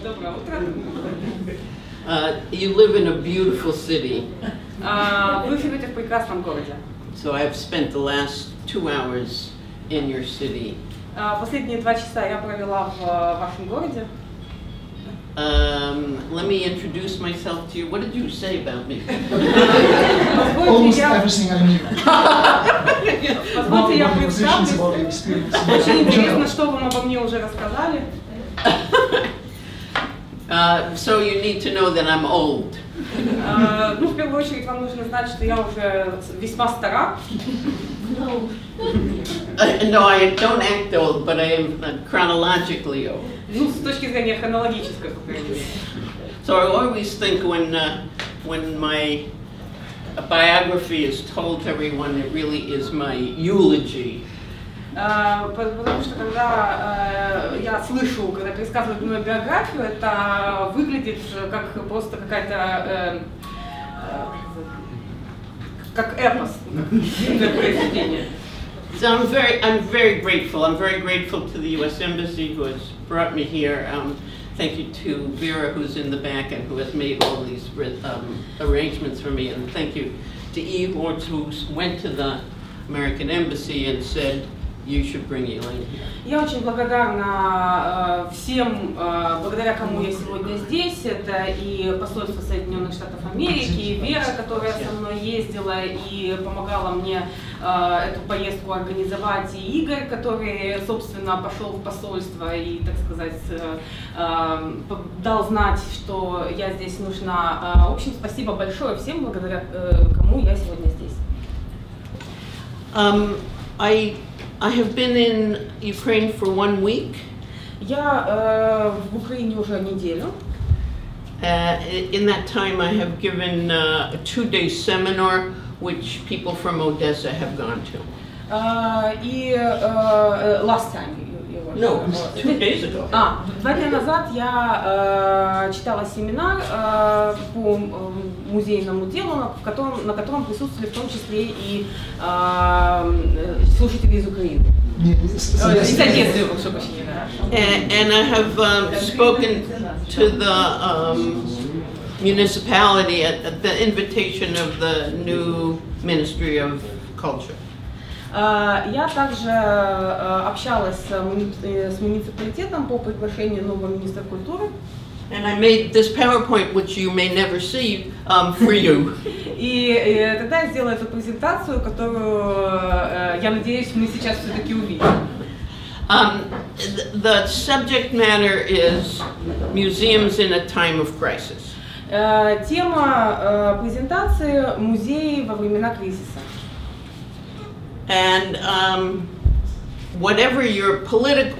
Доброе утро. You live in a beautiful city. Вы живете в прекрасном городе. So I've spent the last 2 hours in your city. Последние 2 часа я провела в вашем городе. Let me introduce myself to you. What did you say about me? Almost everything I knew. Позвольте, я представлюсь. Очень интересно, что вам обо мне уже рассказали. So you need to know that I'm old. Ну, в первую очередь, вам нужно знать, что я уже весьма стара. No, I don't act old, but I am chronologically old. Ну, с точки зрения хронологической, по крайней мере. So I always think when my biography is told to everyone, it really is my eulogy. Потому что когда я слышу, когда пересказывают мою биографию, это выглядит как просто какая-то как эпос произведение. So I'm very grateful. I'm very grateful to the U.S. Embassy who has brought me here. Thank you to Vera, who's in the back and who has made all these arrangements for me. And thank you to Eve, who went to the American Embassy and said, you should bring Elainehere. Я очень благодарна всем, благодаря кому я сегодня здесь. Это и посольство Соединенных Штатов Америки, и Вера, которая со мной ездила и помогала мне эту поездку организовать, и Игорь, который, собственно, пошел в посольство и, так сказать, дал знать, что я здесь нужна. В общем, спасибо большое всем, благодаря кому я сегодня здесь. I have been in Ukraine for 1 week. Я в Украине уже неделю. In that time, I have given a 2-day seminar, which people from Odessa have gone to. И last time. No, 2 days ago. 2 дня назад я читала семинар по музейному делу, на котором присутствовали в том числе и слушатели из Украины. Из Одессы, прошу прощения. And I have spoken to the municipality at the invitation of the new Ministry of Culture. Я также общалась с муниципалитетом по приглашению нового министра культуры. And I made this PowerPoint, which you may never see, for you. И тогда я сделала эту презентацию, которую, я надеюсь, мы сейчас все-таки увидим. The subject matter is museums in a time of crisis. Тема презентации «Музеи во времена кризиса». And whatever your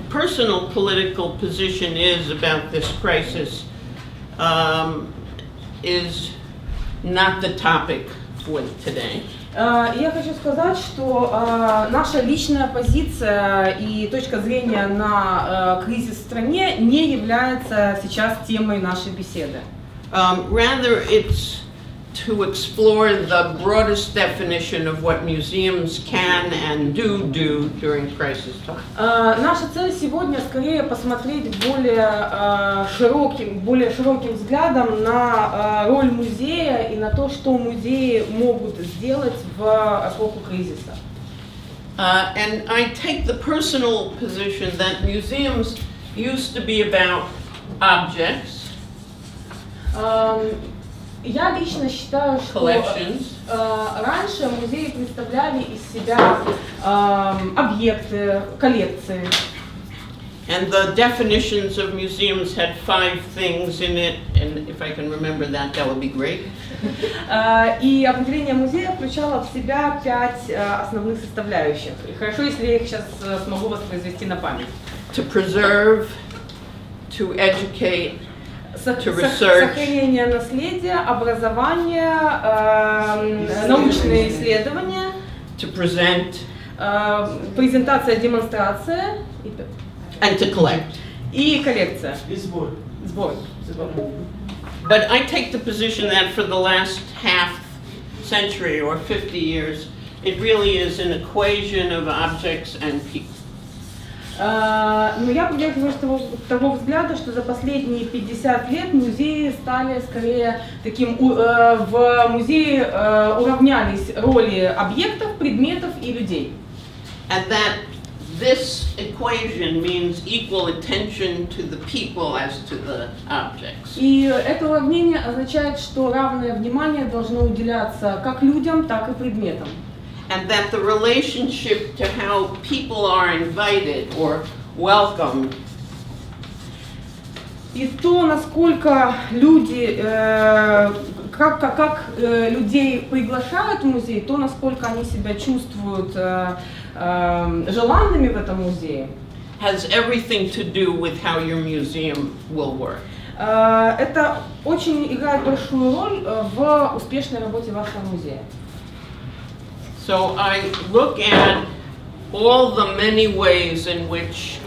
personal political position is about this crisis is not the topic for today. Я хочу сказать, что наша личная позиция и точка зрения на кризис в стране не является сейчас темой нашей беседы. Rather, it's to explore the broadest definition of what museums can and do during crisis time. Наша цель сегодня скорее посмотреть более широким взглядом на роль музея и на то, что музеи могут сделать в эпоху кризиса. And I take the personal position that museums used to be about objects. Я лично считаю, что раньше музеи представляли из себя объекты, коллекции. And the definitions of museums had 5 things in it, and if I can remember that, that would be great. И определение музея включало в себя 5 основных составляющих. И хорошо, если я их сейчас смогу воспроизвести на память. To preserve, to educate, to research, сохранение наследия, образование, научные исследования, to present, презентация, демонстрация, and to collect. И коллекция. Сбор. But I take the position that for the last half century or 50 years, it really is an equation of objects and people. Но я придерживаюсь того взгляда, что за последние 50 лет музеи стали скорее таким, в музее уравнялись роли объектов, предметов и людей. And that this equation means equal attention to the people as to the objects. И это уравнение означает, что равное внимание должно уделяться как людям, так и предметам. And that the relationship to how people are invited or welcomed. И то, насколько люди, как людей приглашают в музей, то, насколько они себя чувствуют желанными в этом музее, has everything to do with how your museum will work. Это очень играет большую роль в успешной работе вашего музея. So I look at all the many ways in which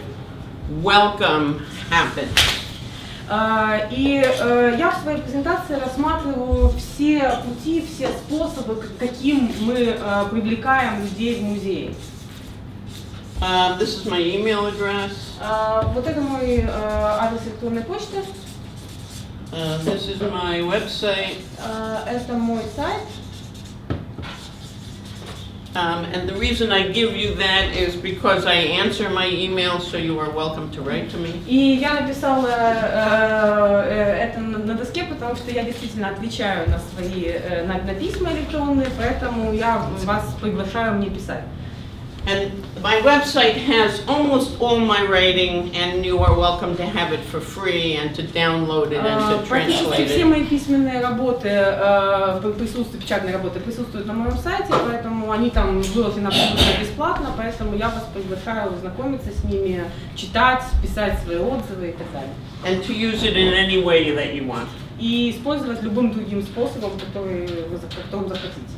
welcome happens. И я в своей презентации рассматриваю все пути, все способы, каким мы привлекаем людей в музей. This is my email address. Вот это мой адрес электронной почты. This is my website. Это мой сайт. And the reason I give you that is because I answer my emails, so you are welcome to write to me. И я написала это на доске, потому что я действительно отвечаю на свои на письма электронные, поэтому я вас приглашаю мне писать. And my website has almost all my writing, and you are welcome to have it for free and to download it and to translate все it. мои письменные работы, печатные работы присутствуют на моем сайте, поэтому они там выложены абсолютно бесплатно, поэтому я вас приглашаю ознакомиться с ними, читать, писать свои отзывы и так далее. And to use it in any way that you want. И использовать любым другим способом, которым захотите.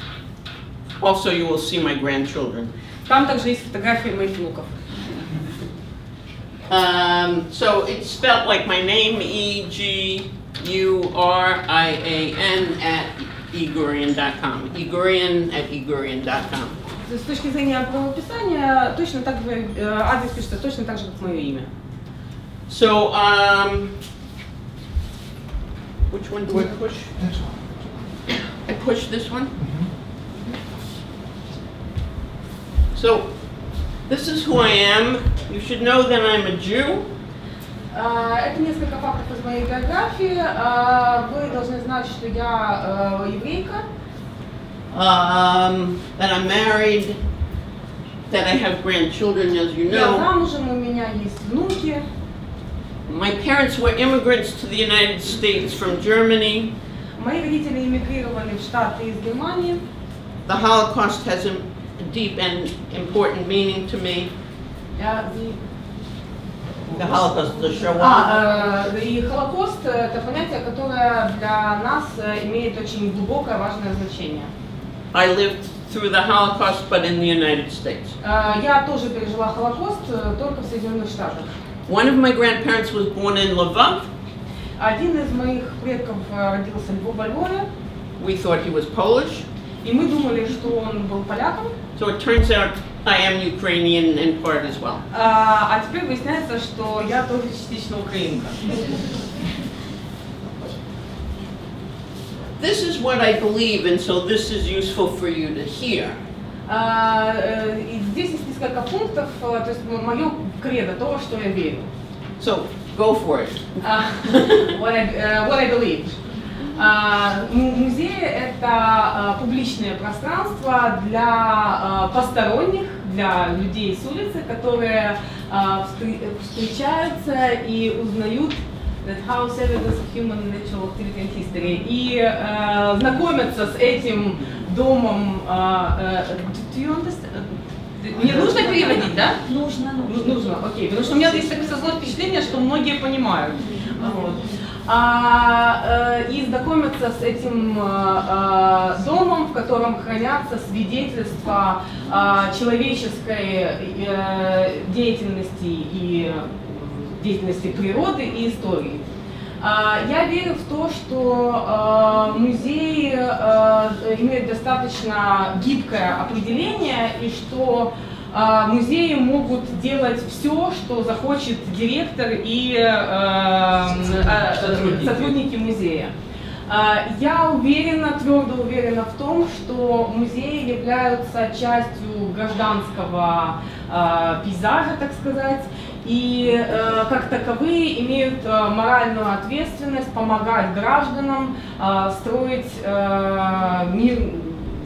Also, you will see my grandchildren. Там также есть фотографии моих внуков. So it's spelled like my name, E-G-U-R-I-A-N @eghurian.com. eghurian@eghurian.com. С точки зрения правописания, точно так же, адрес пишется точно так же, как мое имя. So, which one do I push? That's all. I push this one? So, this is who I am. You should know that I'm a Jew. Это несколько фактов из моей биографии. Вы должны знать, что я еврейка. That I'm married, that I have grandchildren, as you Я know. замужем, у меня есть внуки. My parents were immigrants to the United States from Germany. Мои родители эмигрировали в Штаты из Германии. The Holocaust has a deep and important meaning to me. The Holocaust, the Shoah. И Холокост – это понятие, которое для нас имеет очень глубокое, важное значение. I lived through the Holocaust, but in the United States. Я тоже пережила Холокост, только в Соединенных Штатах. One of my grandparents was born in Lvov. Один из моих предков родился во Львове. We thought he was Polish. И мы думали, что он был поляком. So it turns out I am Ukrainian in part as well. А теперь выясняется, что я тоже частично украинка. This is what I believe, and so this is useful for you to hear. И здесь есть несколько пунктов, то есть мое кредо, то, что я верю. So go for it. What I believe. Музей – это публичное пространство для посторонних, для людей с улицы, которые встречаются и узнают that house evidence of human natural activity and history и знакомятся с этим домом. Мне нужно переводить, да? Нужно. Нужно, окей. Потому что у меня здесь такое создалось впечатление, что многие понимают. Вот. И знакомиться с этим домом, в котором хранятся свидетельства человеческой деятельности и деятельности природы и истории. Я верю в то, что музей имеет достаточно гибкое определение и что музеи могут делать все, что захочет директор и сотрудники музея. Я уверена, твердо уверена в том, что музеи являются частью гражданского пейзажа, так сказать, и как таковые имеют моральную ответственность помогать гражданам строить мир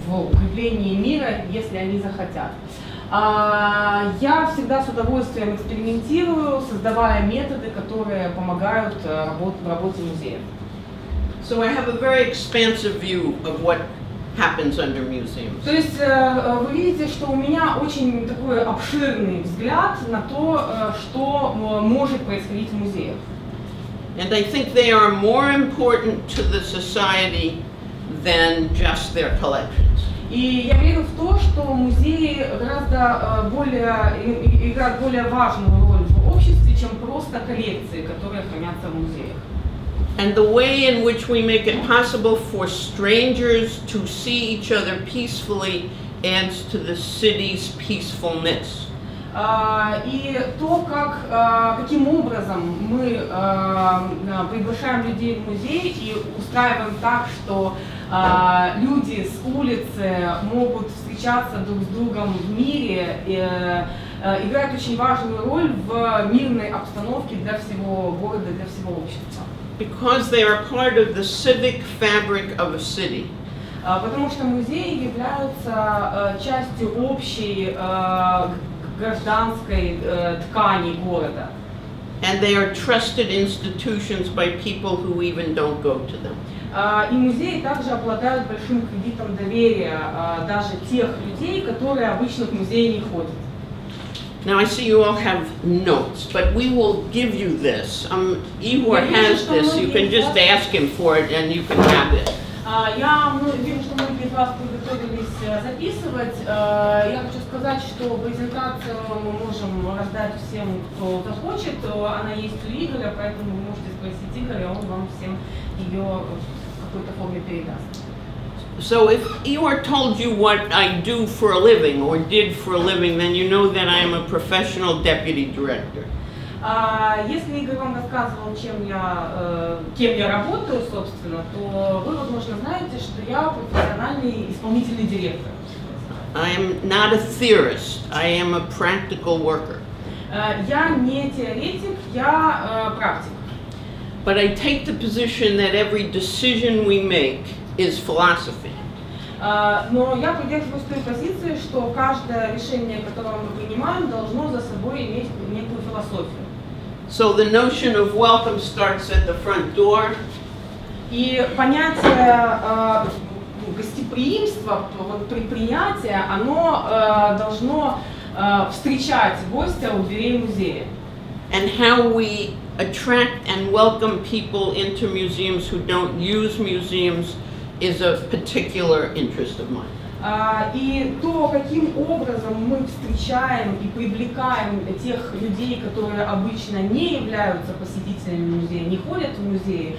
в укреплении мира, если они захотят. Я всегда с удовольствием экспериментирую, создавая методы, которые помогают в работе музея. So I have a very expansive view of what happens under museums. То есть вы видите, что у меня очень такой обширный взгляд на то, что может происходить в музеях. And I think they are more important to the society than just their collections. И я верю в то, что музеи гораздо играют более важную роль в обществе, чем просто коллекции, которые хранятся в музеях. And the way in which we make it possible for strangers to see each other peacefully adds to the city's peacefulness. И то, каким образом мы приглашаем людей в музей и устраиваем так, что люди с улицы могут встречаться друг с другом в мире, играет очень важную роль в мирной обстановке для всего города, для всего общества. Because they are part of the civic fabric of a city. Потому что музеи являются частью общей гражданской ткани города. And they are trusted institutions by people who even don't go to them. И музеи также обладают большим кредитом доверия даже тех людей, которые обычно в музей не ходят. Now I see you all have notes, but we will give you this. Igor has this. You can just ask him for it, and you can have it. Я вижу, что многие из вас приготовились записывать. Я хочу сказать, что презентацию мы можем раздать всем, кто захочет. Она есть у Игоря, поэтому вы можете спросить Игоря, он вам всем ее в какой-то форме передаст. So if Igor told you what I do for a living or did for a living, then you know that I am a professional deputy director. Если Игорь вам рассказывал, кем я работаю, собственно, то вы, возможно, знаете, что я профессиональный исполнительный директор. I am not a theorist. I am a practical worker. Я не теоретик, я практик. But I take the position that every decision we make is philosophy. Но я придерживаюсь той позиции, что каждое решение, которое мы принимаем, должно за собой иметь некую философию. So the notion of welcome starts at the front door. И понятие гостеприимства, предприятия, оно должно встречать гостя у дверей музея. And how we attract and welcome people into museums who don't use museums is a particular interest of mine. И то, каким образом мы встречаем и привлекаем тех людей, которые обычно не являются посетителями музея, не ходят в музеи,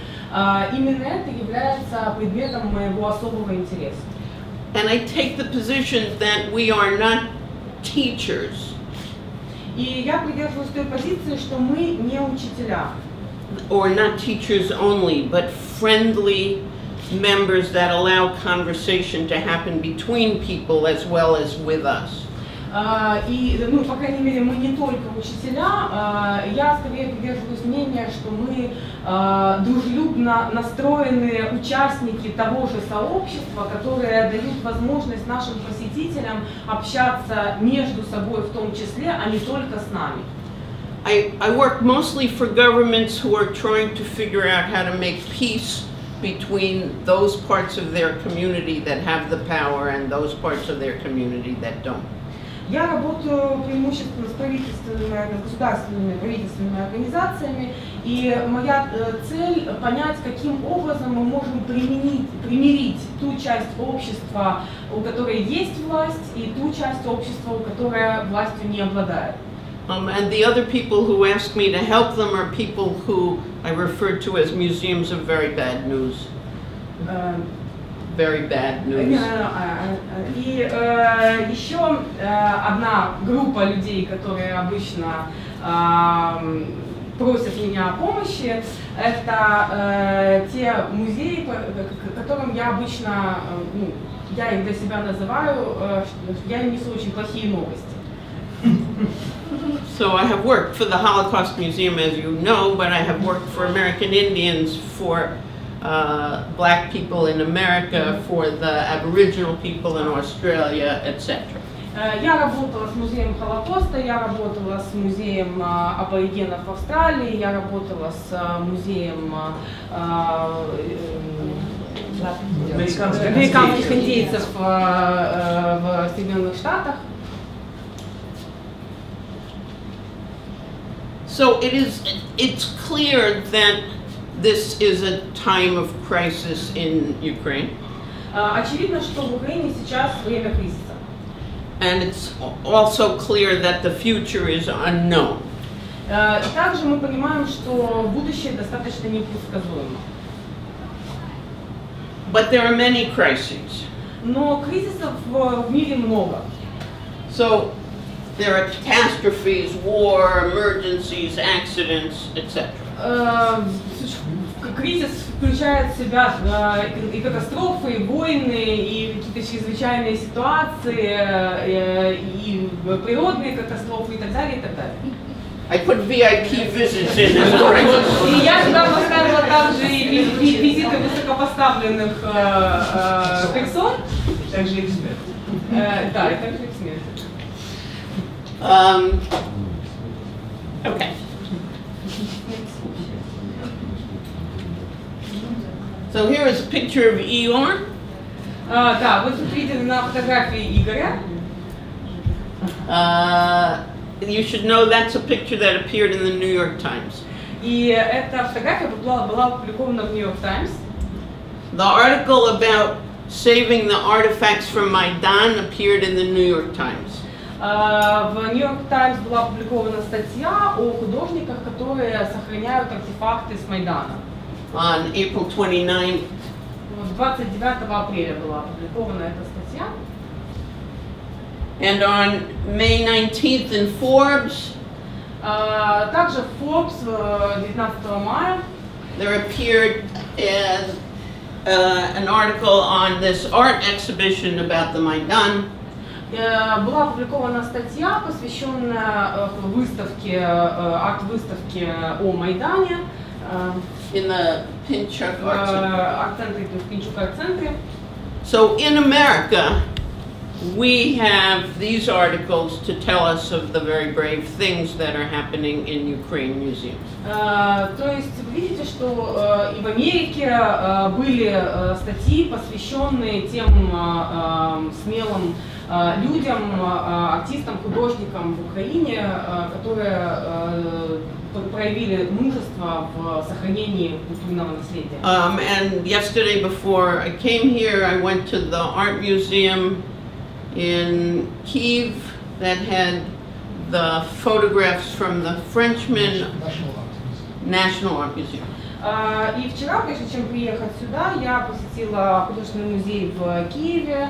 именно это является предметом моего особого интереса. And I take the position that we are not teachers. И я придерживаюсь той позиции, что мы не учителя. Or not teachers only, but friendly members that allow conversation to happen between people as well as with us. И, по крайней мере, мы не только учителя, я скорее придерживаюсь мнения, что мы дружелюбно настроенные участники того же сообщества, которые дают возможность нашим посетителям общаться между собой в том числе, а не только с нами. I work mostly for governments who are trying to figure out how to make peace between those parts of their community that have the power and those parts of their community that don't. Я работаю преимущественно с государственными правительственными организациями, и моя цель понять, каким образом мы можем примирить ту часть общества, у которой есть власть, и ту часть общества, у которой властью не обладает. And the other people who ask me to help them are people who I refer to as museums of very bad news. very bad news. И еще одна группа людей, которые обычно просят меня о помощи, это те музеи, которым я обычно, я их для себя называю, я несу очень плохие новости. So I have worked for the Holocaust Museum, as you know, but I have worked for American Indians, for black people in America, for the Aboriginal people in Australia, etc. Я работала с музеем Холокоста, я работала с музеем аборигенов в Австралии, я работала с музеем американских индейцев в Соединенных Штатах. So it's clear that this is a time of crisis in Ukraine. Очевидно, что в Украине сейчас время кризиса. And it's also clear that the future is unknown. И также мы понимаем, что будущее достаточно непредсказуемо. But there are many crises. Но кризисов в мире много. So there are catastrophes, war, emergencies, accidents, etc. Кризис включает в себя и катастрофы, и войны, и какие-то чрезвычайные ситуации, и природные катастрофы, и так далее, и так далее. I put VIP visits in as crisis. И я сюда поставила также и визиты высокопоставленных персон, также экспертов. Да, и также экспертов. Okay. So here is a picture of Igor. Да, вот тут видели на фотографии Игоря. You should know that's a picture that appeared in the New York Times. И эта фотография была опубликована в New York Times. The article about saving the artifacts from Maidan appeared in the New York Times. В New York Times была опубликована статья о художниках, которые сохраняют артефакты с Майдана. On April 29th. 29 апреля была опубликована эта статья. And on May 19th in Forbes. Также в Forbes 19 мая. There appeared an article on this art exhibition about the Maidan. Была опубликована статья, посвященная выставке, арт-выставке о Майдане. In the Pinchuk Art Center. В Пинчук арт-центре. So in America, we have these articles to tell us of the very brave things that are happening in Ukraine museums. То есть вы видите, что и в Америке были статьи, посвященные тем смелым людям, артистам, художникам в Украине, которые проявили мужество в сохранении культурного наследия. And yesterday, before I came here, I went to the art museum in Kyiv that had the photographs from the Frenchman National Art Museum. И вчера, прежде чем приехать сюда, я посетила художественный музей в Киеве,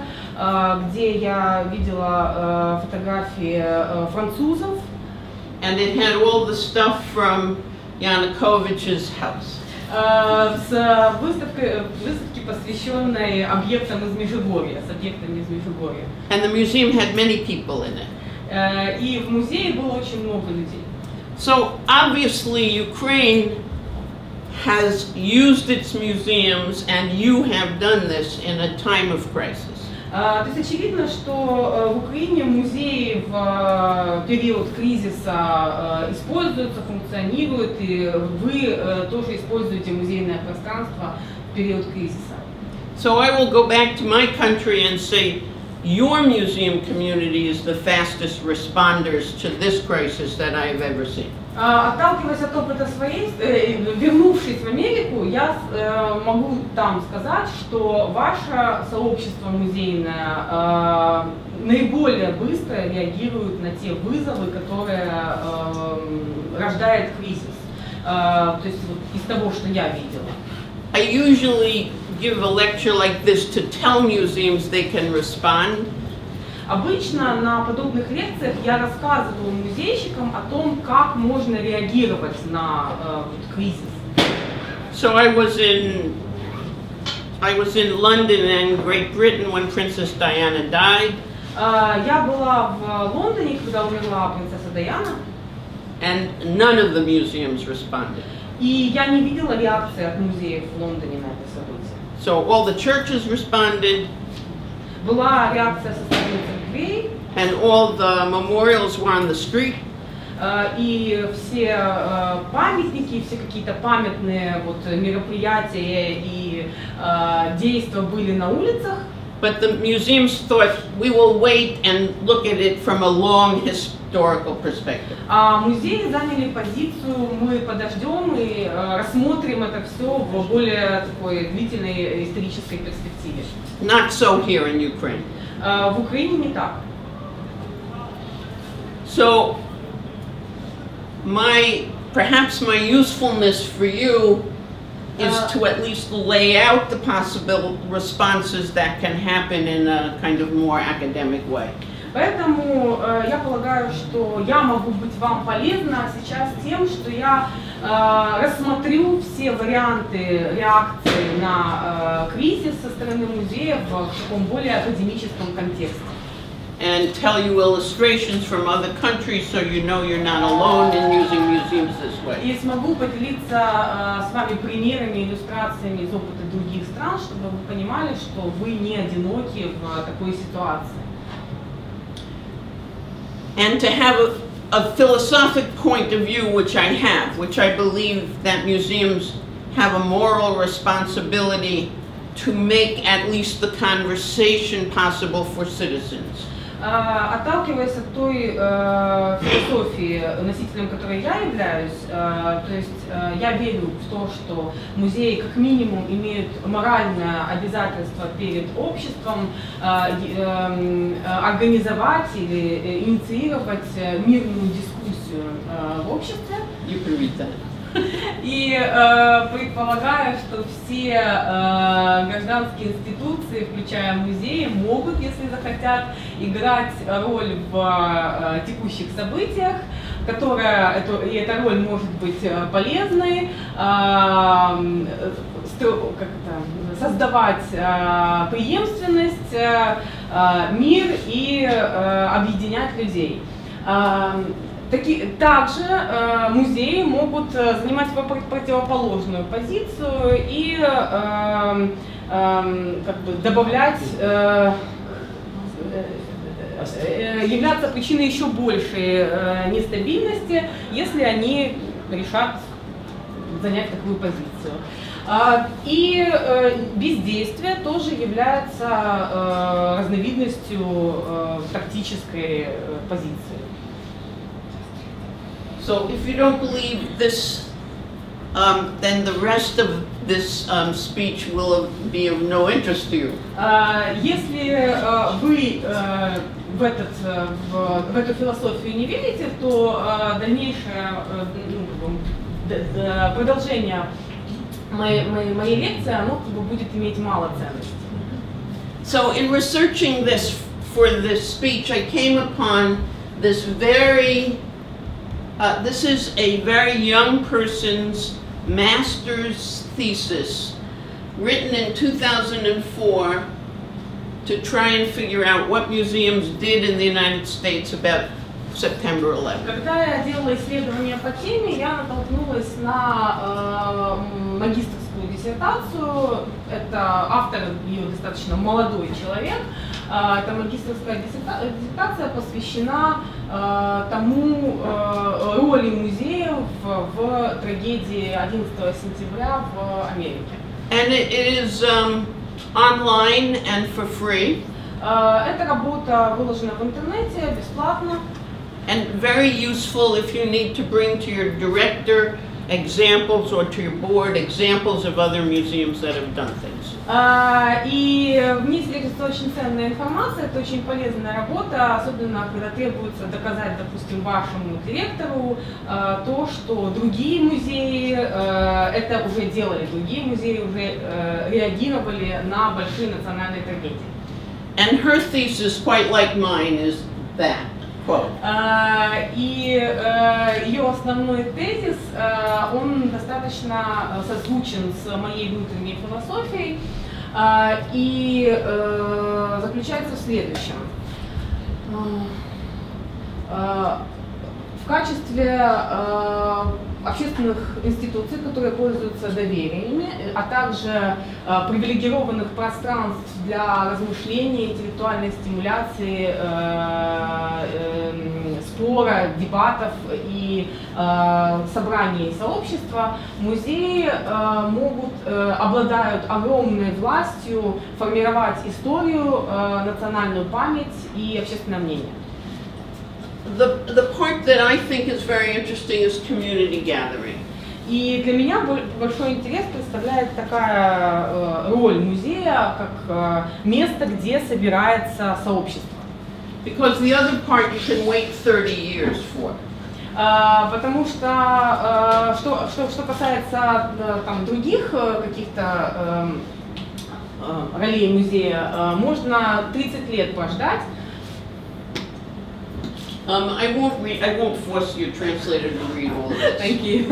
где я видела фотографии французов. And it had all the stuff from Yanukovych's house. С выставки, посвященной объектам из Межигорья, с объектами из Межигорья. And the museum had many people in it. И в музее было очень много людей. So obviously Ukraine has used its museums, and you have done this in a time of crisis. То есть очевидно, что в Украине музеи в период кризиса используются, функционируют, и вы тоже используете музейное пространство в период кризиса. So I will go back to my country and say, your museum community is the fastest responders to this crisis that I have ever seen. Отталкиваясь от опыта своей, вернувшись в Америку, я могу там сказать, что ваше сообщество музейное наиболее быстро реагирует на те вызовы, которые рождает кризис. То есть вот из того, что я видела. I usually give a lecture like this to tell museums they can respond. Обычно на подобных лекциях я рассказываю музейщикам о том, как можно реагировать на кризис. So I was in London and Great Britain when Princess Diana died. Я была в Лондоне, когда умерла принцесса Дайана. And none of the museums responded. И я не видела реакции от музеев в Лондоне на это событие. So all the churches responded. Была реакция со стороны церквей. And all the memorials were on the street. И все памятники, все какие-то памятные вот мероприятия и действия были на улицах. But the museums thought, we will wait and look at it from a long historical perspective. А музеи заняли позицию, мы подождем и рассмотрим это все в более такой длительной исторической перспективе. Not so here in Ukraine. В Украине не так. So, perhaps my usefulness for you is to at least lay out the possible responses that can happen in a kind of more academic way. Поэтому я полагаю, что я могу быть вам полезна сейчас тем, что я рассмотрю все варианты реакции на кризис со стороны музея в таком более академическом контексте. And tell you illustrations from other countries so you know you're not alone in using museums this way. И смогу поделиться с вами примерами, иллюстрациями из опыта других стран, чтобы вы понимали, что вы не одиноки в такой ситуации. And to have a philosophic point of view, which I have, which I believe that museums have a moral responsibility to make at least the conversation possible for citizens. Отталкиваясь от той философии, носителем которой я являюсь, то есть я верю в то, что музеи как минимум имеют моральное обязательство перед обществом организовать или инициировать мирную дискуссию в обществе. You can read that. И предполагаю, что все гражданские институции, включая музеи, могут, если захотят, играть роль в текущих событиях, и эта роль может быть полезной, создавать преемственность, мир и объединять людей. Также музеи могут занимать противоположную позицию и добавлять, являться причиной еще большей нестабильности, если они решат занять такую позицию. И бездействие тоже является разновидностью тактической позиции. So if you don't believe this, then the rest of this speech will be of no interest to you. Если вы в эту философию не верите, то дальнейшее продолжение моей лекции, оно будет иметь мало ценности. So in researching this for this speech, I came upon this this is a very young person's master's thesis written in 2004 to try and figure out what museums did in the United States about September 11th. Когда я делала исследование по теме, я натолкнулась на магистерскую диссертацию. Это автор ее достаточно молодой человек. Эта магистерская диссертация посвящена тому роли музеев в трагедии 11 сентября в Америке. And it is online and for free. Эта работа выложена в интернете бесплатно. And very useful if you need to bring to your director examples or to your board examples of other museums that have done things. И в ней содержится очень ценная информация, это очень полезная работа, особенно когда требуется доказать, допустим, вашему директору то, что другие музеи это уже делали, другие музеи уже реагировали на большие национальные трагедии. And her thesis, quite like mine, is that. И ее основной тезис, он достаточно созвучен с моей внутренней философией и заключается в следующем. В качестве общественных институций, которые пользуются довериями, а также привилегированных пространств для размышления, интеллектуальной стимуляции, спора, дебатов и собраний сообщества, музеи обладают огромной властью формировать историю, национальную память и общественное мнение. The part that I think is very interesting is community gathering. И для меня большой интерес представляет такая роль музея, как место, где собирается сообщество. Because the other part you can wait 30 years for. Потому что касается там, других каких-то ролей музея, можно 30 лет прождать. I won't force your translator to read all of this. Thank you.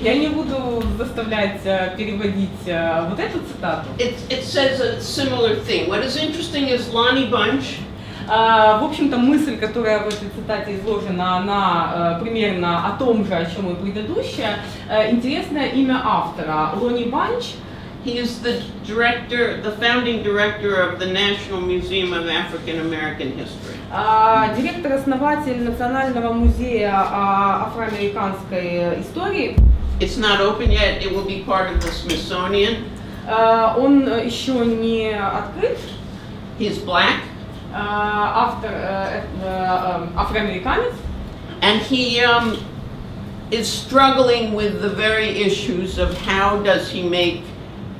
Я не буду заставлять переводить вот эту цитату. It says a similar thing. What is interesting is Lonnie Bunch. В общем-то, мысль, которая в этой цитате изложена, она примерно о том же, о чем и предыдущая. Интересное имя автора Лони Банч. He is the founding director of the National Museum of African American History. Директор-основатель Национального музея афроамериканской истории. It's not open yet. It will be part of the Smithsonian. Он еще не открыт. He's black. Автор афроамериканец. And he is struggling with the very issues of how does he make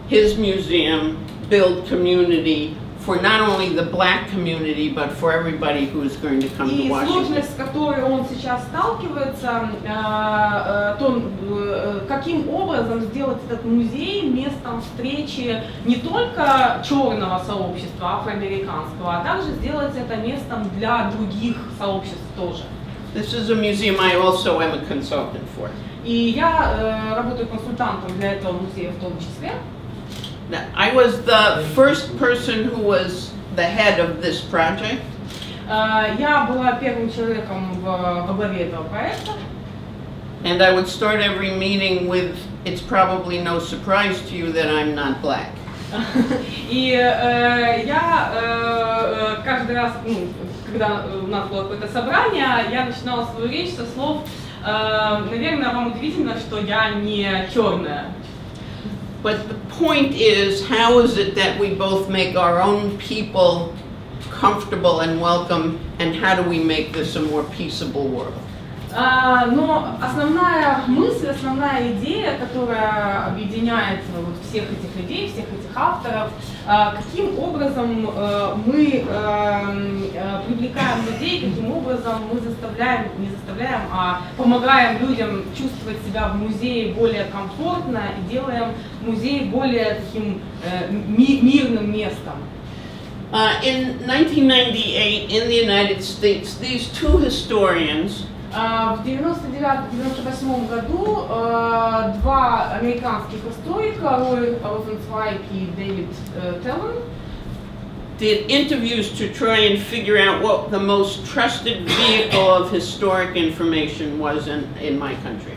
his museum build community for not only the black community, but for everybody who is going to come to Washington. И сложность, с которой он сейчас сталкивается, каким образом сделать этот музей местом встречи не только черного сообщества, афроамериканского, а также сделать это местом для других сообществ тоже. This is a museum I also am a consultant for. И я работаю консультантом для этого музея в том числе. I was the first person who was the head of this project. Я была первым человеком во главе этого проекта. And I would start every meeting with, it's probably no surprise to you that I'm not black. И я каждый раз, когда у нас было какое-то собрание, я начинала свою речь со слов, наверное, вам удивительно, что я не черная. But the point is, how is it that we both make our own people comfortable and welcome, and how do we make this a more peaceable world? Но основная мысль, основная идея, которая объединяет вот всех этих людей, всех этих авторов, каким образом мы привлекаем людей, каким образом мы не заставляем, а помогаем людям чувствовать себя в музее более комфортно и делаем музей более таким мирным местом. In 1998, in the United States, these two historians в 1999-1998 году два американских историка, Рой Розенцвайг и Дэвид Теллен, did interviews to try and figure out what the most trusted vehicle of historic information was in my country.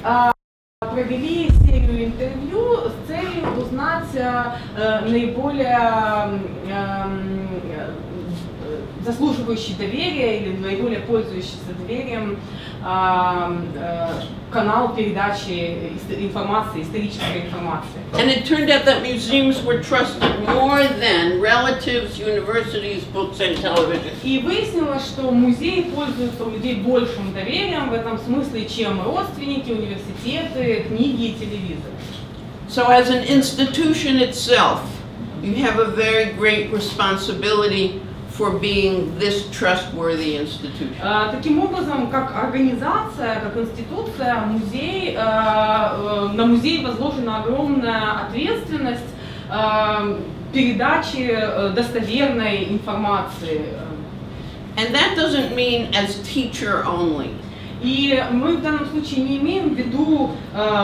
Провели серию интервью с целью узнать наиболее заслуживающий доверия или наиболее пользующийся доверием канал передачи информации, исторической информации. And it turned out that museums were trusted more than relatives, universities, books and television. И выяснилось, что музеи пользуются у людей большим доверием в этом смысле, чем родственники, университеты, книги и телевизор. So as an institution itself, you have a very great responsibility for being this trustworthy institution. Таким образом, как организация, как институция, музей, на музей возложена огромная ответственность передачи достоверной информации. And that doesn't mean as teacher only. И мы в данном случае не имеем в виду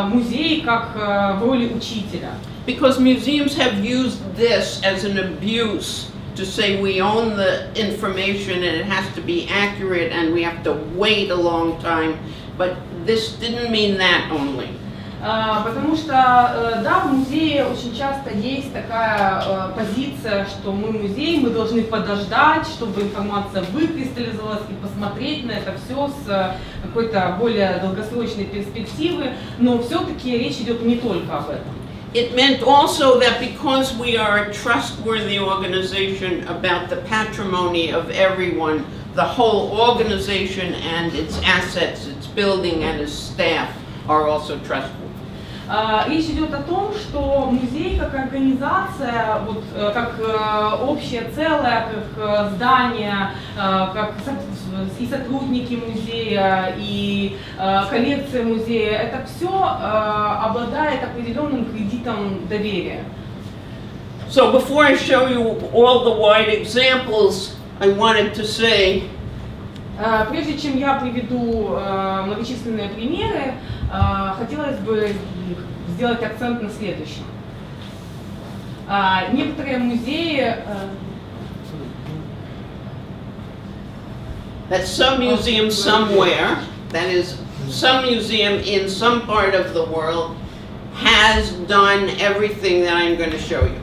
музей как в роли учителя. Because museums have used this as an abuse to say we own the information and it has to be accurate and we have to wait a long time, but this didn't mean that only. Потому что, да, в музее очень часто есть такая позиция, что мы музей, мы должны подождать, чтобы информация выкристаллизовалась и посмотреть на это все с какой-то более долгосрочной перспективы, но все-таки речь идет не только об этом. It meant also that because we are a trustworthy organization about the patrimony of everyone, the whole organization and its assets, its building and its staff are also trustworthy. Речь идет о том, что музей как организация, вот, как общее целое, как здание, как и сотрудники музея, и коллекция музея, это все обладает определенным кредитом доверия. So before I show you all the wide examples, I wanted to say, прежде чем я приведу многочисленные примеры, хотелось бы сделать акцент на следующем. Некоторые музеи... that some museum somewhere, that is, some museum in some part of the world, has done everything that I'm going to show you.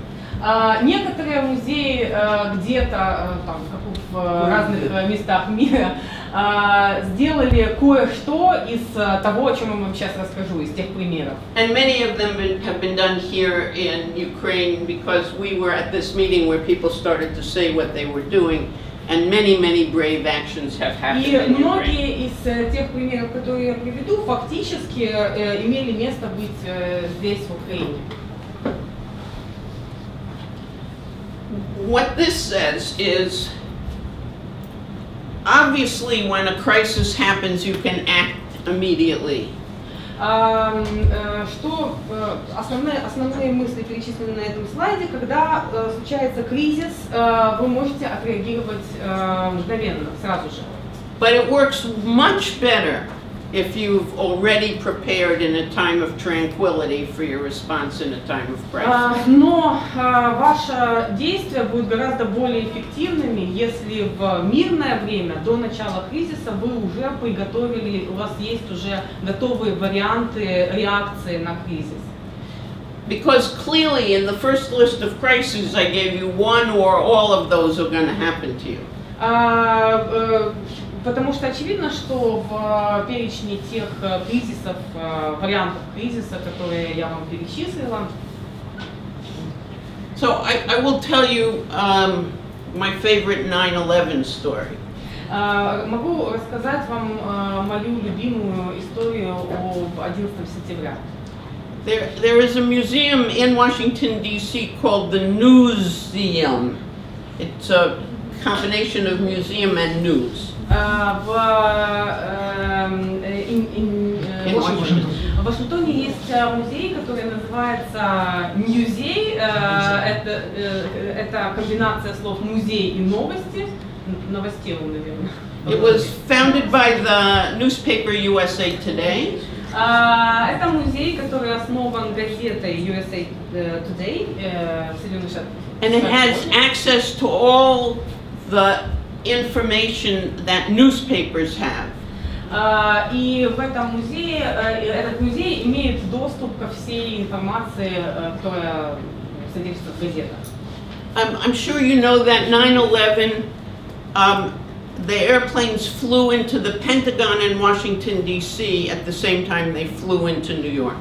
Некоторые музеи где-то в разных местах мира сделали кое-что из того, о чем я вам сейчас расскажу, из тех примеров. And many of them have been done here in Ukraine because we were at this meeting where people started to say what they were doing, and many brave actions have happened in Ukraine. И многие из тех примеров, которые я приведу, фактически имели место быть здесь, в Украине. What this says is, obviously when a crisis happens, you can act immediately. Что основные мысли перечислены на этом слайде, когда случается кризис, вы можете отреагировать мгновенно, сразу же. But it works much better if you've already prepared in a time of tranquility for your response in a time of crisis. Но ваше действие будет гораздо более эффективными, если в мирное время, до начала кризиса, вы уже приготовили, у вас есть уже готовые варианты реакции на кризис. Because clearly in the first list of crises I gave you, one or all of those are going to happen to you. Потому что очевидно, что в перечне тех кризисов, вариантов кризиса, которые я вам перечислила. So I will tell you my favorite 9/11 story. Могу рассказать вам мою любимую историю об 11 сентября. There is a museum in Washington, D.C. called the Newseum. It's a combination of museum and news. В Вашингтоне есть музей, который называется Музей. Это комбинация слов музей и новости. Новостей, наверное. It was founded by the newspaper USA Today. Это музей, который основан газетой USA Today, Соединенных Штатов. And it has access to all the information that newspapers have. И в этом музее, этот музей имеет доступ ко всей информации, которая содержится в газетах. I'm sure you know that 9/11, the airplanes flew into the Pentagon in Washington, D.C. at the same time they flew into New York.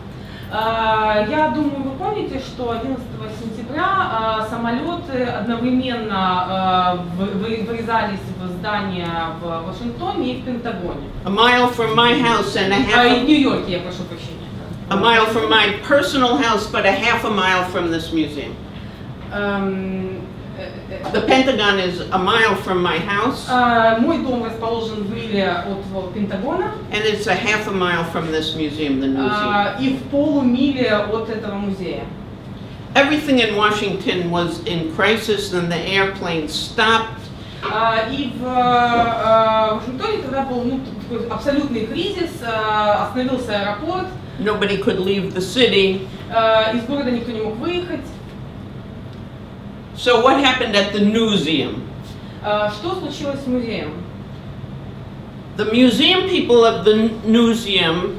Я думаю, вы помните, что 11 сентября самолеты одновременно врезались в здание в Вашингтоне и в Пентагоне. A mile from my house and a half. В Нью-Йорке, я прошу прощения. A mile from my personal house, but a half a mile from this museum. The Pentagon is a mile from my house. Мой дом расположен в миле от Пентагона. And it's a half a mile from this museum, the museum. И в полумиле от этого музея. Everything in Washington was in crisis, and the airplane stopped. И в Вашингтоне тогда был такой абсолютный кризис, остановился аэропорт. Nobody could leave the city. Из города никто не мог выехать. So what happened at the museum? Что случилось с музеем? The museum people of the museum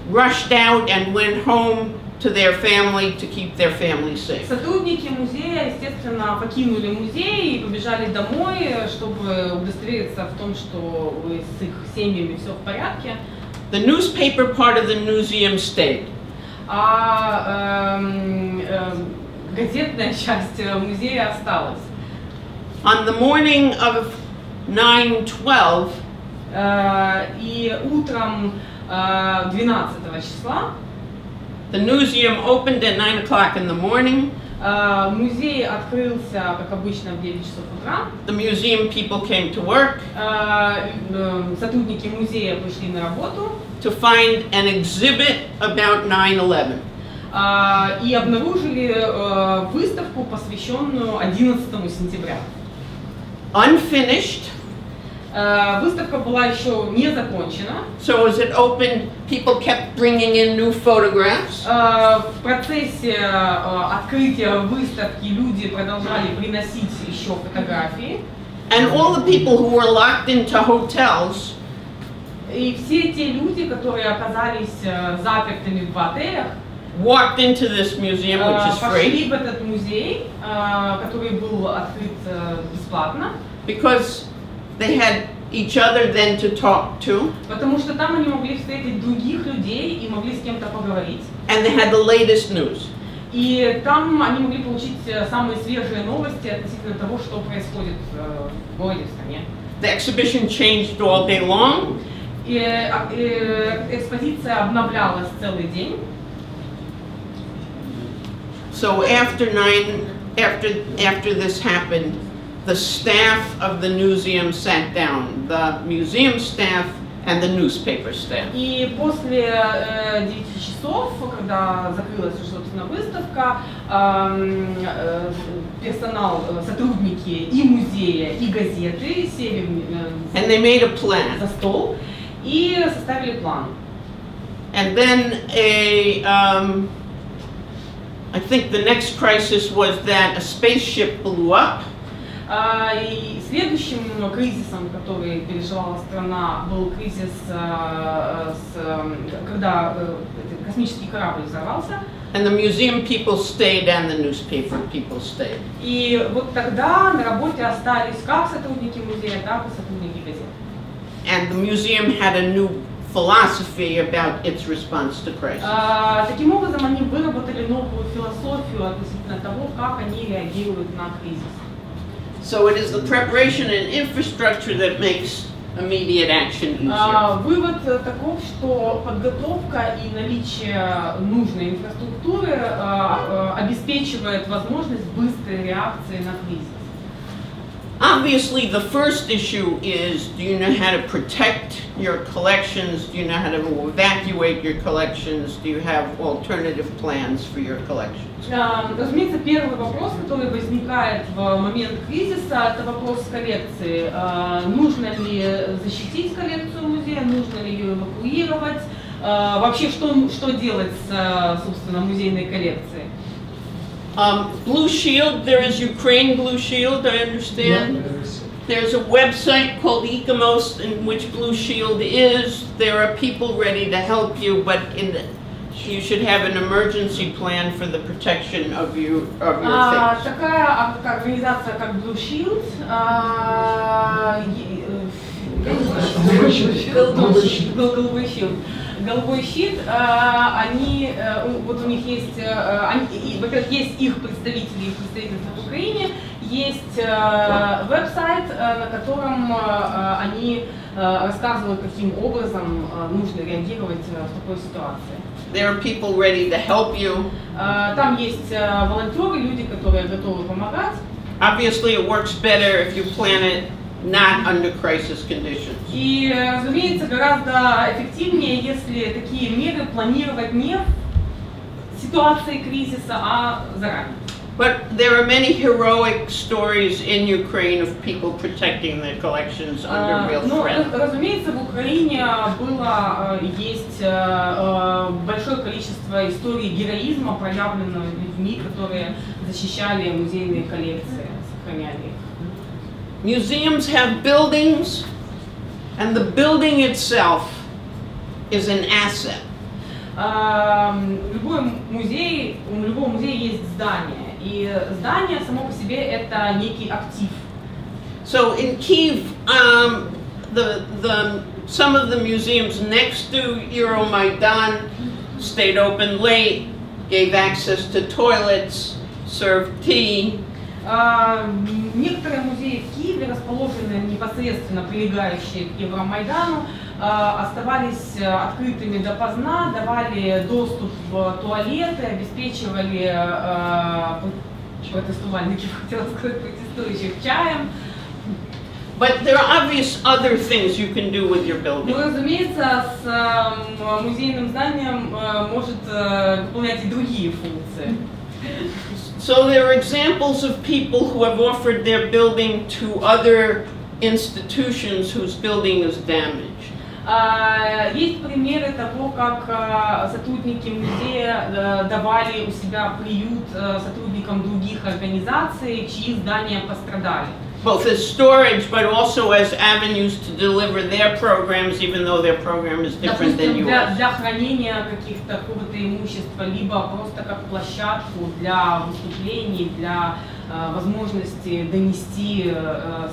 rushed out and went home to their family to keep their family safe. Сотрудники музея, естественно, покинули музей и побежали домой, чтобы удостовериться в том, что с их семьями все в порядке. The newspaper part of the museum stayed. Газетная часть музея осталась. On the morning of 9/12, и утром 12 числа the museum opened at 9 o'clock in the morning. Музей открылся, как обычно, в 9 часов утра. The museum people came to work. Сотрудники музея пришли на работу. To find an exhibit about 9/11. И обнаружили выставку, посвященную 11 сентября. Unfinished. Выставка была еще не закончена. So as it opened, people kept bringing in new photographs. В процессе открытия выставки люди продолжали приносить еще фотографии. And all the people who were locked into hotels И все те люди, которые оказались запертыми в отелях, walked into this museum, which is пошли free, в этот музей, который был открыт бесплатно. because they had each other then to talk to, Потому что там они могли встретить других людей и могли с кем-то поговорить. and they had the latest news. И там они могли получить самые свежие новости относительно того, что происходит в городе, в стране. The exhibition changed all day long. И экспозиция обновлялась целый день. So after this happened, the staff of the museum sat down, the museum staff and the newspaper staff. И после 9 часов, когда закрылась, собственно, выставка, персонал, сотрудники и музея, и газеты сели And they made a plan. за стол и составили план. And then I think the next crisis was that a spaceship blew up. И следующим кризисом, который переживала страна, был кризис, когда космический корабль взорвался. And the museum people stayed and the newspaper people stayed. И вот тогда на работе остались как сотрудники музея, так и сотрудники газет. And the museum had a new philosophy about its response to crisis. Таким образом, они выработали новую философию относительно того, как они реагируют на кризис. So it is the preparation and infrastructure that makes immediate action easier. Вывод таков, что подготовка и наличие нужной инфраструктуры обеспечивает возможность быстрой реакции на кризис. Obviously, the first issue is, do you know how to protect your collections? Do you know how to evacuate your collections? Do you have alternative plans for your collections? Разумеется, первый вопрос, который возникает в момент кризиса, это вопрос коллекции. Нужно ли защитить коллекцию музея, нужно ли ее эвакуировать? Вообще, что делать с, собственно, музейной коллекцией? Blue Shield, there is Ukraine Blue Shield, I understand. There's a website called Ecomos in which Blue Shield is. There are people ready to help you, but you should have an emergency plan for the protection of your things. Такая организация, как Blue Shield, Голубой щит, они, вот у них есть, во-первых, есть их представители в Украине, есть веб-сайт, на котором они рассказывают, каким образом нужно реагировать в такой ситуации. There are people ready to help you. Там есть волонтеры, люди, которые готовы помогать. Obviously, it works better if you plan it not under crisis conditions. И, разумеется, гораздо эффективнее, если такие меры планировать не в ситуации кризиса, а заранее. But there are many heroic stories in Ukraine of people protecting their collections under real threat. Но, разумеется, в Украине есть большое количество историй героизма, проявленного людьми, которые защищали музейные коллекции, сохраняли их. Museums have buildings, and the building itself is an asset. У любого музея есть здание, и здание само по себе это некий актив. So in Kyiv, some of the museums next to Euromaidan stayed open late, gave access to toilets, served tea. Некоторые музеи в Киеве, расположенные непосредственно прилегающие к Евромайдану, оставались открытыми допоздна, давали доступ в туалеты, обеспечивали протестующих чаем. But there are obvious other things you can do with your building. Ну, разумеется, с музейным зданием может выполнять и другие функции. So there are examples of people who have offered their building to other institutions whose building is damaged. Есть примеры того, как сотрудники музея давали у себя приют сотрудникам других организаций, чьи здания пострадали. Both as storage, but also as avenues to deliver their programs, even though their program is different than yours. Для хранения какого-то имущества, либо просто как площадку для выступлений, для возможности донести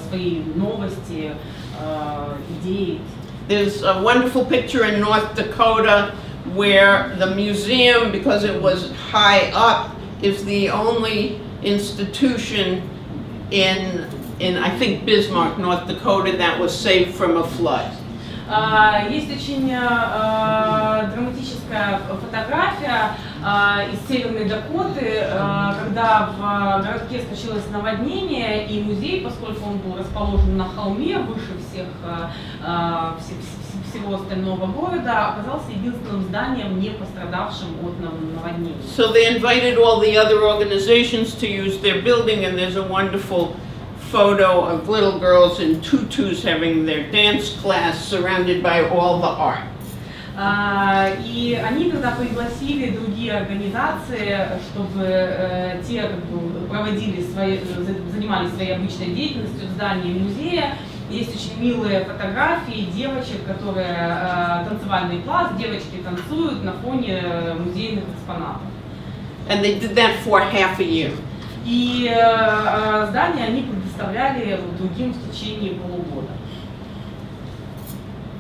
свои новости, идеи. There's a wonderful picture in North Dakota where the museum, because it was high up, is the only institution in I think Bismarck, North Dakota, that was saved from a flood. Есть очень драматическая фотография из Северной Дакоты, когда в городке случилось наводнение, и музей, поскольку он был расположен на холме выше всего остального города, оказался единственным зданием, не пострадавшим от наводнения. So they invited all the other organizations to use their building, and there's a wonderful photo of little girls in tutus having their dance class surrounded by all the art. И они тогда пригласили другие организации, чтобы те занимались своей обычной деятельностью в здании музея. Есть очень милые фотографии девочек, которые танцевальный класс, девочки танцуют на фоне музейных экспонатов. And they did that for half a year. И здание они предоставляли другим в течение полугода.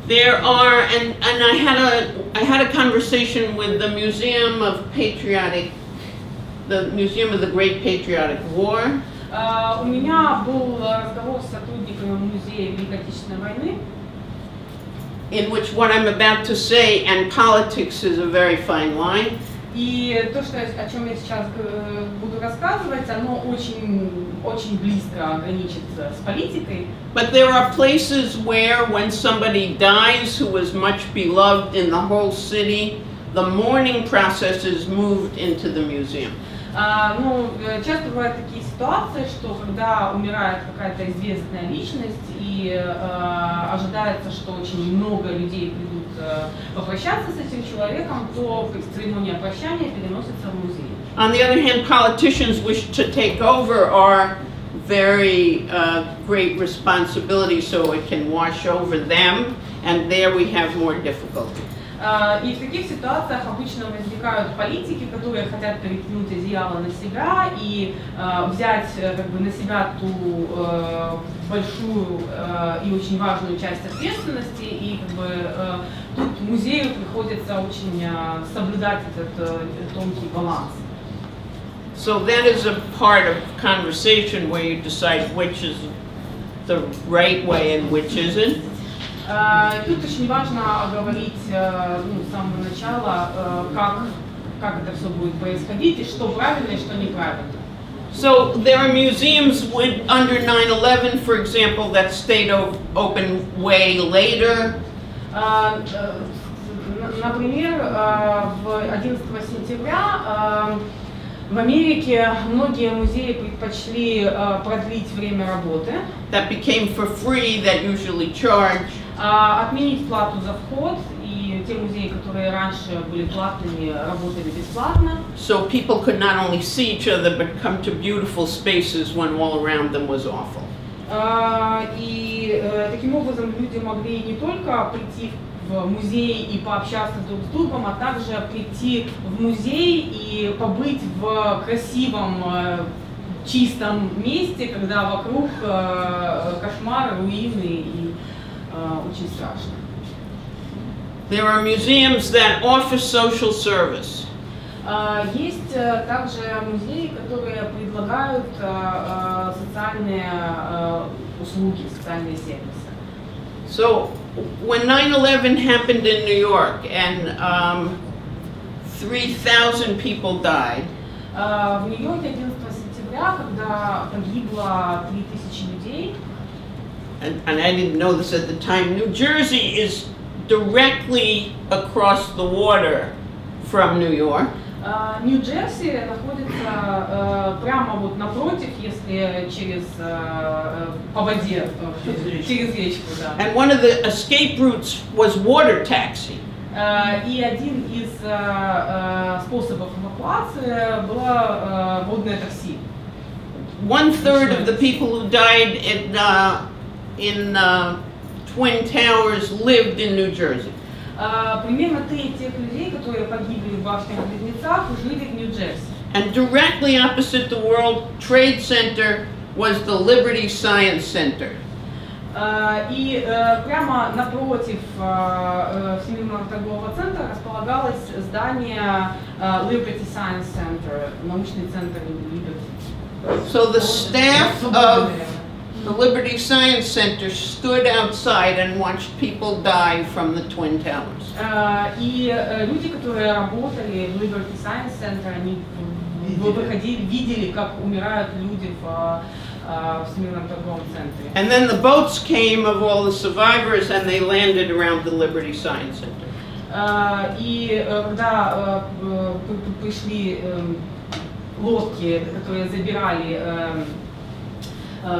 There are, and I had a conversation with the Museum of the Great Patriotic War. У меня был разговор с сотрудниками Музея Великой Отечественной войны, in which what I'm about to say and politics is a very fine line. И то, о чем я сейчас буду рассказывать, оно очень близко граничит с политикой. But there are places where, when somebody dies who was much beloved in the whole city, the mourning process is moved into the museum. Ну, часто бывают такие ситуации, что когда умирает какая-то известная личность и ожидается, что очень много людей придут попрощаться с этим человеком, то церемония прощания переносится в музей. On the other hand, politicians wish to take over our very great responsibility so it can wash over them, and there we have more difficulty. И в таких ситуациях обычно возникают политики, которые хотят перекинуть одеяло на себя и взять на себя ту большую и очень важную часть ответственности, и тут музею приходится очень соблюдать этот тонкий баланс. So that is a part of conversation where you decide which is the right way and which isn't. Тут очень важно оговорить с самого начала, как это все будет происходить и что правильно и что неправильно. So there are museums under 9/11, for example, that stayed open way later. Например, в 11 сентября в Америке многие музеи предпочли продлить время работы. That became for free, that usually charge. Отменить плату за вход, и те музеи, которые раньше были платными, работали бесплатно. So people could not only see each other, but come to beautiful spaces when all around them was awful. И таким образом люди могли не только прийти в музей и пообщаться друг с другом, а также прийти в музей и побыть в красивом, чистом месте, когда вокруг кошмар, руины и очень страшно. There are museums that offer social service. Есть также музеи, которые предлагают социальные услуги, социальные сервисы. So when 9/11 happened in New York and 3,000 people died, в Нью-Йорке 11 сентября, когда погибло 3000 людей, and I didn't know this at the time, New Jersey is directly across the water from New York. Нью-Джерси находится прямо вот напротив, если через по воде, через речку, да. And one of the escape routes was water taxi. И один из способов эвакуации было водное такси. 1/3 of the people who died in Twin Towers lived in New Jersey. Примерно треть тех людей, которые погибли в башнях-близнецах, жили в Нью-Джерси. And directly opposite the World Trade Center was the Liberty Science Center. И прямо напротив Всемирного торгового центра располагалось здание Liberty Science Center, научный центр Liberty. So the staff of the Liberty Science Center stood outside and watched people die from the Twin Towers. И люди, которые работали в Liberty Science Center, они выходили, видели, как умирают люди в Всемирном торговом центре. And then the boats came of all the survivors and they landed around the Liberty Science Center. И когда пришли лодки, которые забирали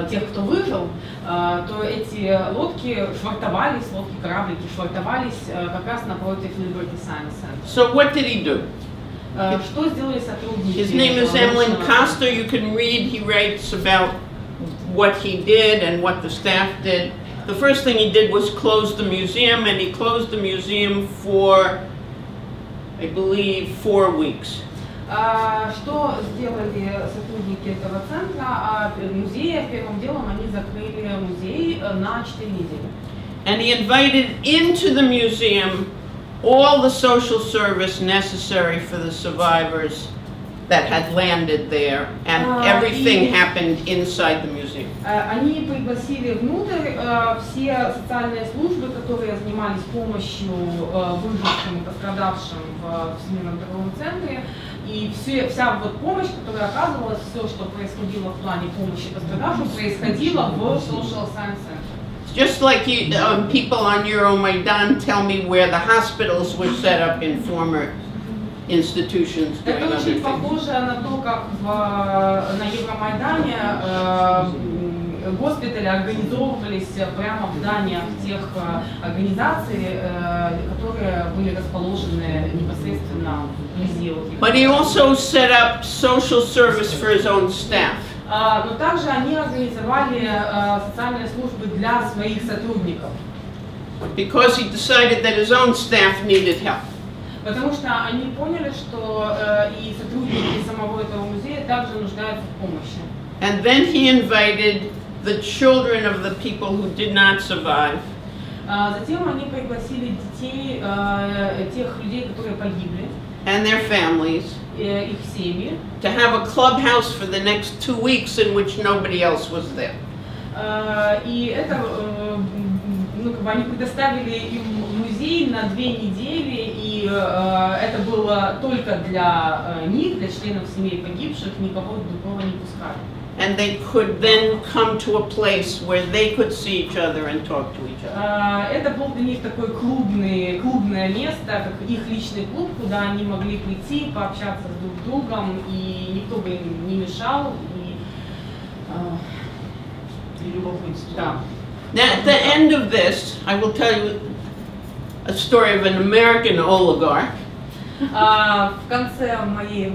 тех, кто выжил, то эти лодки швартовались, лодки-кораблики швартовались как раз напротив Liberty Science Center. So what did he do? Что сделали сотрудники? His name is Emlyn Costa. You can read, he writes about what he did and what the staff did. The first thing he did was close the museum, and he closed the museum for, I believe, 4 weeks. Что сделали сотрудники этого центра, музея? Первым делом они закрыли музей на 4 недели. And he invited into the museum all the social service necessary for the survivors that had landed there, and everything happened inside the museum. Они пригласили внутрь все социальные службы, которые занимались помощью выжившим и пострадавшим в Всемирном торговом центре, и вся вот помощь, которая оказывалась, все, что происходило в плане помощи пострадавшим, происходило в Social Science Center. Just like people on Euromaidan tell me where the hospitals were set up in former institutions. Это очень похоже на то, как на Евромайдане госпитали организовывались прямо в зданиях тех организаций, которые были расположены непосредственно вблизи от них. But he also set up social service for his own staff. Но также они организовали социальные службы для своих сотрудников. Because he decided that his own staff needed help. Потому что они поняли, что и сотрудники самого этого музея также нуждаются в помощи. And then he invited the children of the people who did not survive. Затем они пригласили детей тех людей, которые погибли. and their families их семьи, to have a clubhouse for the next 2 weeks in which nobody else was there. И это, ну, как бы они предоставили им музей на 2 недели, и это было только для них, для членов семей погибших, никого другого не пускали. And they could then come to a place where they could see each other and talk to each other. Это был для них такое клубное место, как их личный клуб, куда они могли прийти, пообщаться с друг другом, и никто бы им не мешал. Да. Now, at the end of this, I will tell you a story of an American oligarch. В конце моей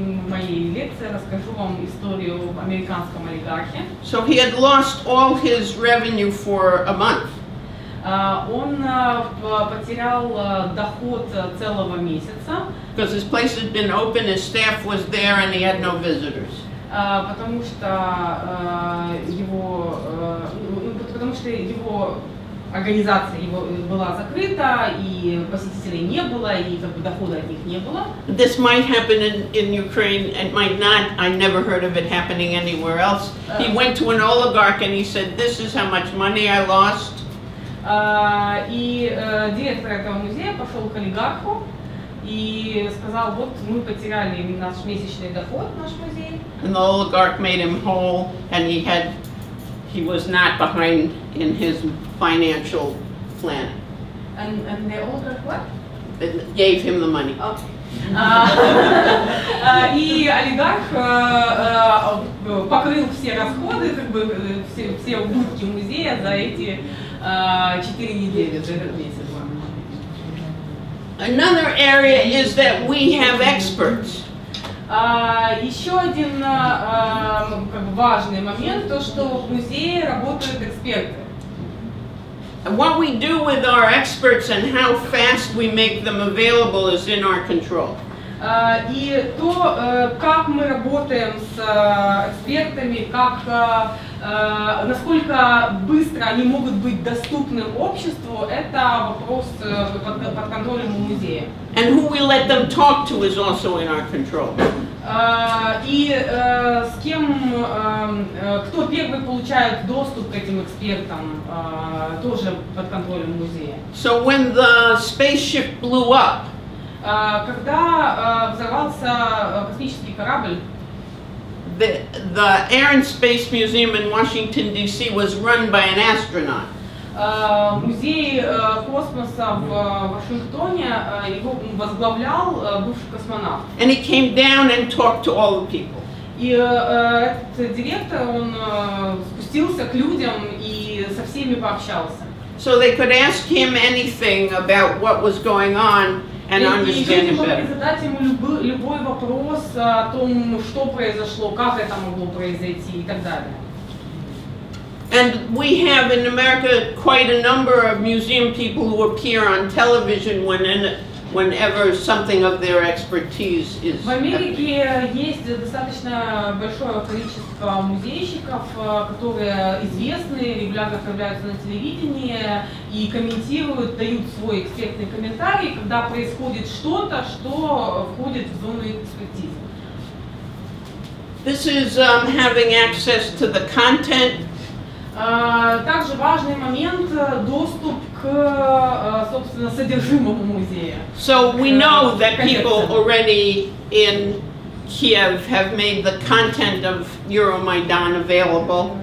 лекции расскажу вам историю об американском олигархе. So he had lost all his revenue for a month. Он потерял доход целого месяца. Because his place had been open, his staff was there, and he had no visitors. Потому что его организация была закрыта, и посетителей не было, и как бы дохода от них не было. This might happen in Ukraine, it might not. I never heard of it happening anywhere else. He went to an oligarch and he said, "This is how much money I lost." И директор этого музея пошел к олигарху и сказал: вот мы потеряли наш месячный доход, наш музей. And the oligarch made him whole, and he was not behind in his financial plan. And the oligarch what? It gave him the money. И олигарх покрыл все расходы, как бы все убытки музея за эти 4 недели, за этот месяц. Another area is that we have experts. Еще один как бы важный момент, то что в музее работают эксперты. And what we do with our experts and how fast we make them available is in our control. И то, как мы работаем с экспертами, насколько быстро они могут быть доступны обществу, это вопрос под контролем у музея. And who we let them talk to is also in our control. И с кем, кто первый получает доступ к этим экспертам, тоже под контролем музея. So when the spaceship blew up, когда взорвался космический корабль, the Air and Space Museum in Washington, D.C. was run by an astronaut. Музей космоса в Вашингтоне его возглавлял бывший космонавт. And he came down and talked to all the people. И этот директор, он спустился к людям и со всеми пообщался. So they could ask him anything about what was going on and understand it better. И задать ему любой вопрос о том, что произошло, как это могло произойти и так далее. And we have in America quite a number of museum people who appear on television whenever something of their expertise is. В Америке есть достаточно большое количество музейщиков, которые известны, регулярно появляются на телевидении и комментируют, дают свой экспертный комментарий, когда происходит что-то, что входит в зону экспертизы. This is having access to the content. Также важный момент — доступ к, собственно, содержимому музея. So we know that people already in Kiev have made the content of Euromaidan available.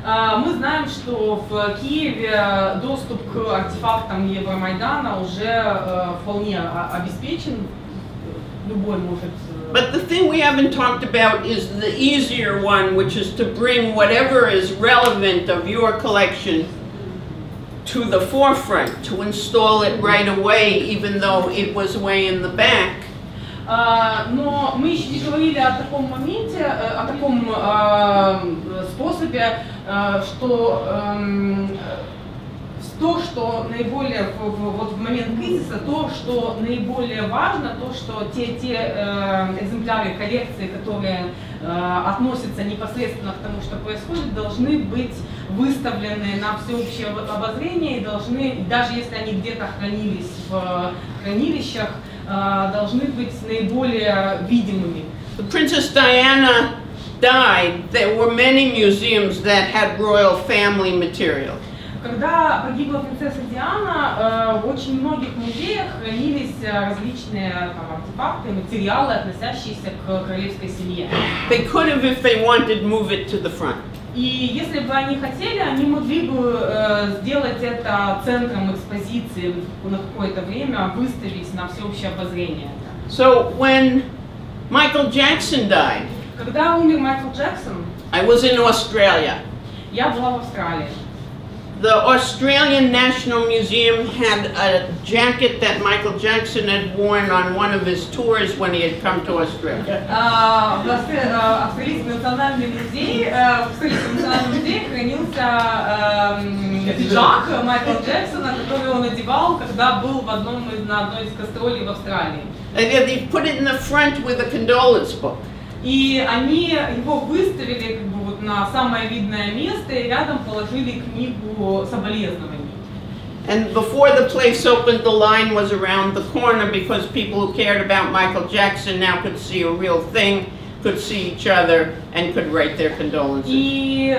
Мы знаем, что в Киеве доступ к артефактам Евромайдана уже вполне обеспечен. Любой может. But the thing we haven't talked about is the easier one, which is to bring whatever is relevant of your collection to the forefront, to install it right away, even though it was way in the back. Но мы еще не говорили о таком моменте, о таком способе, что то, что наиболее вот в момент кризиса, то, что наиболее важно, то, что те экземпляры коллекции, которые относятся непосредственно к тому, что происходит, должны быть выставлены на всеобщее обозрение и должны, даже если они где-то хранились в хранилищах, должны быть наиболее видимыми. When Princess Diana died, there were many museums that had royal family material. Когда погибла принцесса Диана, в очень многих музеях хранились различные артефакты, материалы, относящиеся к королевской семье. They could have, if they wanted, move it to the front. И если бы они хотели, они могли бы сделать это центром экспозиции на какое-то время, выставить на всеобщее обозрение. So when Michael Jackson died, когда умер Майкл Джексон, I was in Australia. Я была в Австралии. The Australian National Museum had a jacket that Michael Jackson had worn on one of his tours when he had come to Australia. Австралийский национальный музей хранился пиджак Майкла Джексона, который он одевал, когда был на одной из гастролей в Австралии. They put it in the front with a condolence book. И они его выставили как бы вот на самое видное место и рядом положили книгу соболезнований. And before the place opened, the line was around the corner because people who cared about Michael Jackson now could see a real thing, could see each other, and could write their condolences. И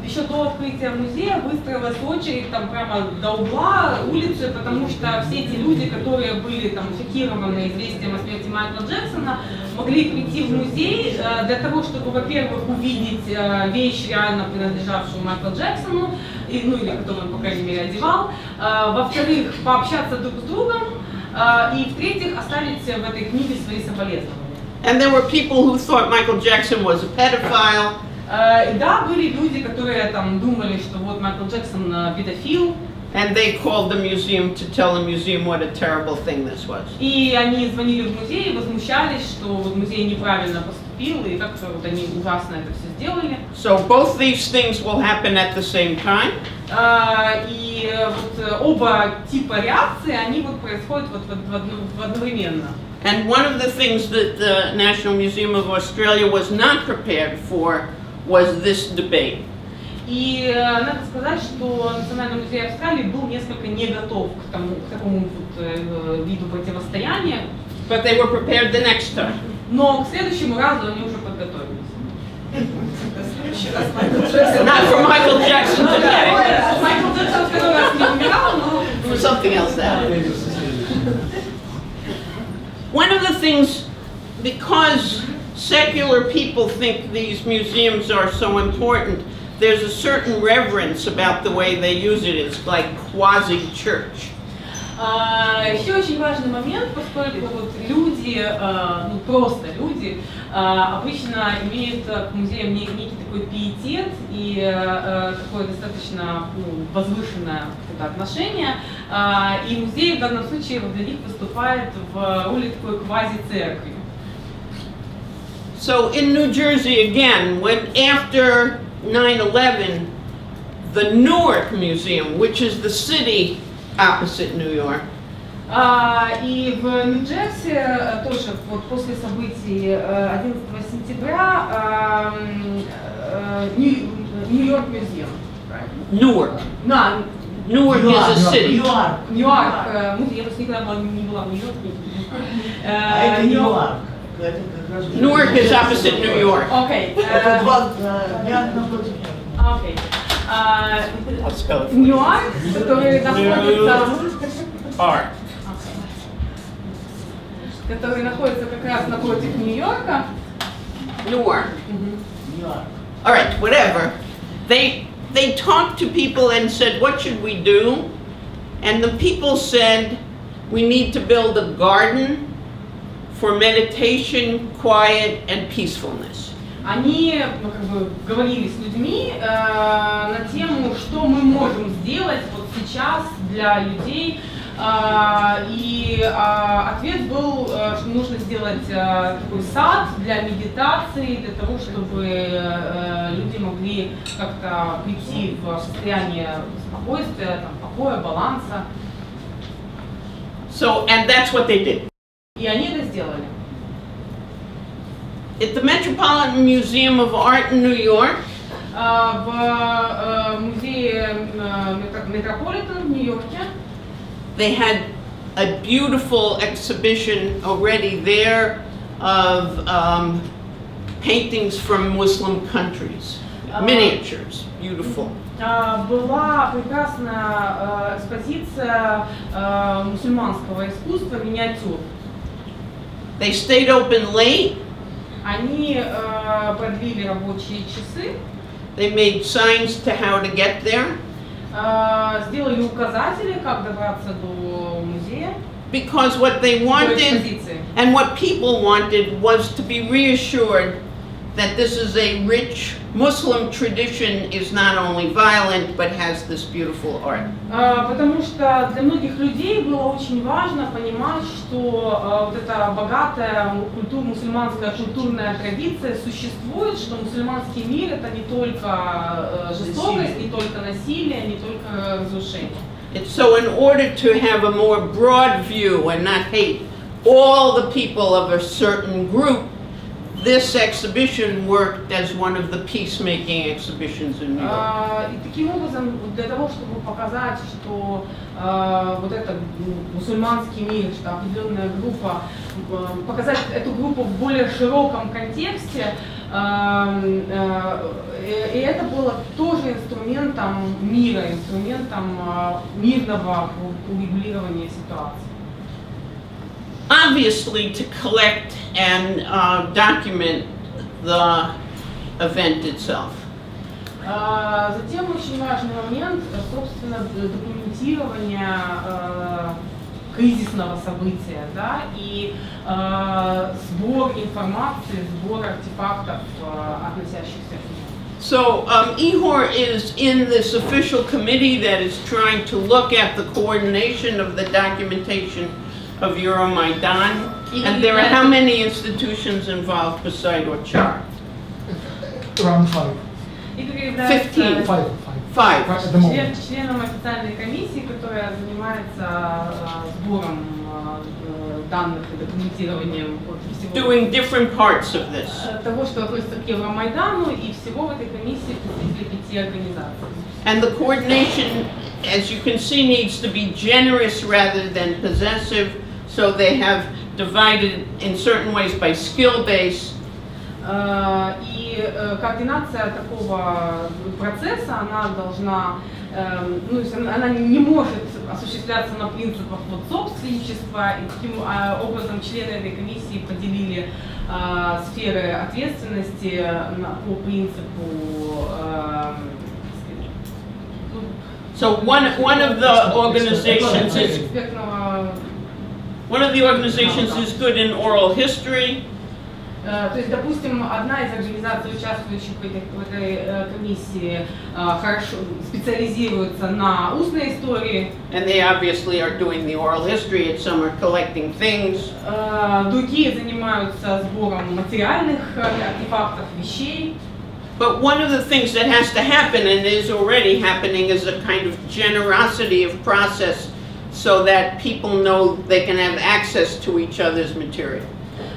еще до открытия музея выстроилась очередь там прямо до угла улицы, потому что все эти люди, которые были там шокированы известием о смерти Майкла Джексона, могли прийти в музей для того, чтобы, во-первых, увидеть вещь, реально принадлежавшую Майклу Джексону, или которую он, по крайней мере, одевал, во-вторых, пообщаться друг с другом, и в-третьих, оставить в этой книге свои соболезнования. And there were people who thought Michael Jackson was a pedophile. Да, были люди, которые там думали, что вот Майкл Джексон педофил. And they called the museum to tell the museum what a terrible thing this was. И они звонили в музей и возмущались, что вот музей неправильно поступил и как-то вот они ужасно это все сделали. So both these things will happen at the same time. И вот оба типа реакции, они вот происходят вот одновременно. And one of the things that the National Museum of Australia was not prepared for was this debate. И надо сказать, что Национальный музей Австралии был несколько не готов к такому вот виду противостояния. But they were prepared the next time. Но к следующему разу они уже подготовились. Not for Michael Jackson today. Майкл Джексон второй раз не умирал, но For something else that. One of the things, because secular people think these museums are so important, there's a certain reverence about the way they use it. It's like quasi-church. Еще очень важный момент, поскольку вот люди, ну просто люди, обычно имеют к музеям некий такой пиетет и такое достаточно возвышенное отношение. И музей в данном случае для них выступает в роли такой квази-церкви. So in New Jersey again, when after 9/11, the Newark Museum, which is the city opposite New York. И в Нью-Джерси тоже вот после событий 11 сентября Нью-Йорк музей. Newark. Да. Newark is a city. Нью-Йорк. Я просто никогда не была в Нью-Йорке. Это Нью-Йорк. Newark is opposite New York. Окей. Это два дня напротив. Окей. Нью-Йорк, который находится как раз напротив Нью-Йорка. Newark. All right, whatever. They talked to people and said, what should we do? And the people said, we need to build a garden for meditation, quiet, and peacefulness. Они как бы говорили с людьми на тему, что мы можем сделать вот сейчас для людей. И ответ был, что нужно сделать такой сад для медитации, для того, чтобы люди могли как-то прийти в состояние спокойствия, там, покоя, баланса. So, and that's what they did. И они это сделали. At the Metropolitan Museum of Art in New York, в музее Метрополитен в Нью-Йорке they had a beautiful exhibition already there of paintings from Muslim countries, miniatures, beautiful. Была прекрасная экспозиция мусульманского искусства, миниатюр. They stayed open late. Они продлили рабочие часы. They made signs to how to get there. Сделали указатели, как добраться до музея. Because what they wanted and what people wanted was to be reassured that this is a rich Muslim tradition, is not only violent but has this beautiful art. Потому что для многих людей было очень важно понимать, что вот эта богатая мусульманская культурная традиция существует, что мусульманский мир это не только жестокость, не только насилие, не только разрушение. And so in order to have a more broad view and not hate all the people of a certain group, this exhibition worked as one of the peacemaking exhibitions in New York. И таким образом, для того, чтобы показать, что вот этот мусульманский мир, что определенная группа, показать эту группу в более широком контексте, и это было тоже инструментом мира, инструментом мирного урегулирования ситуации. Obviously, to collect and document the event itself. Затем очень важный момент, собственно, документирование кризисного события, да, и сбор информации, сбор артефактов, относящихся к нему. So Ihor is in this official committee that is trying to look at the coordination of the documentation of Euromaidan, and there are how many institutions involved beside Ochar? Around 5. 15. 5 at the moment. Членом официальной комиссии, которая занимается сбором данных и документированием всего. Doing different parts of this. Того, что относится к Евромайдану, и всего в этой комиссии представители 5 организаций. And the coordination, as you can see, needs to be generous rather than possessive. So they have divided in certain ways by skill base. И координация такого процесса, она должна, она не может осуществляться на принципах вот собственничества, и таким образом члены этой комиссии поделили сферы ответственности по принципу. So one of the organizations is good in oral history. То есть, допустим, одна из организаций, участвующих в этой комиссии, хорошо специализируется на устной истории. And they obviously are doing the oral history, and some are collecting things. Другие занимаются сбором материальных артефактов, вещей. But one of the things that has to happen, and is already happening, is a kind of generosity of process so that people know they can have access to each other's material.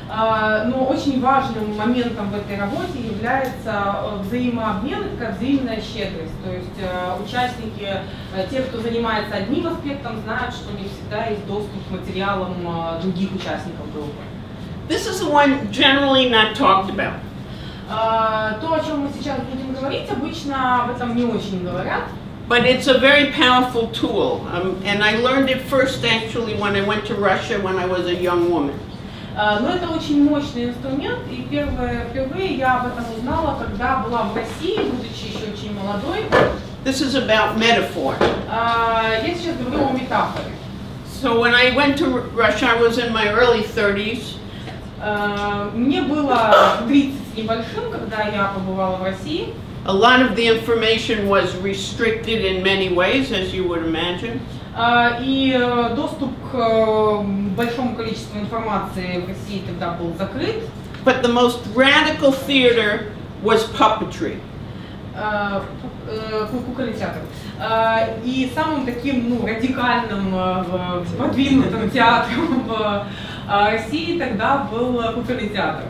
Но очень важным моментом в этой работе является взаимообмен, такая взаимная щедрость. То есть участники, те, кто занимается одним аспектом, знают, что не всегда есть доступ к материалам других участников группы. This is the one generally not talked about. То, о чем мы сейчас будем говорить, обычно об этом не очень говорят. But it's a very powerful tool, and I learned it first actually when I went to Russia when I was a young woman. Но это очень мощный инструмент, и впервые я об этом узнала, когда была в России, будучи еще очень молодой. This is about metaphor. Я сейчас говорю о метафоре. So when I went to Russia, I was in my early 30s. Мне было 30 с небольшим, когда я побывала в России. A lot of the information was restricted in many ways, as you would imagine. И доступ к большому количеству информации в России тогда был закрыт. But the most radical theater was puppetry. Кукольный театр. И самым таким радикальным, продвинутым театром в России тогда был кукольный театр.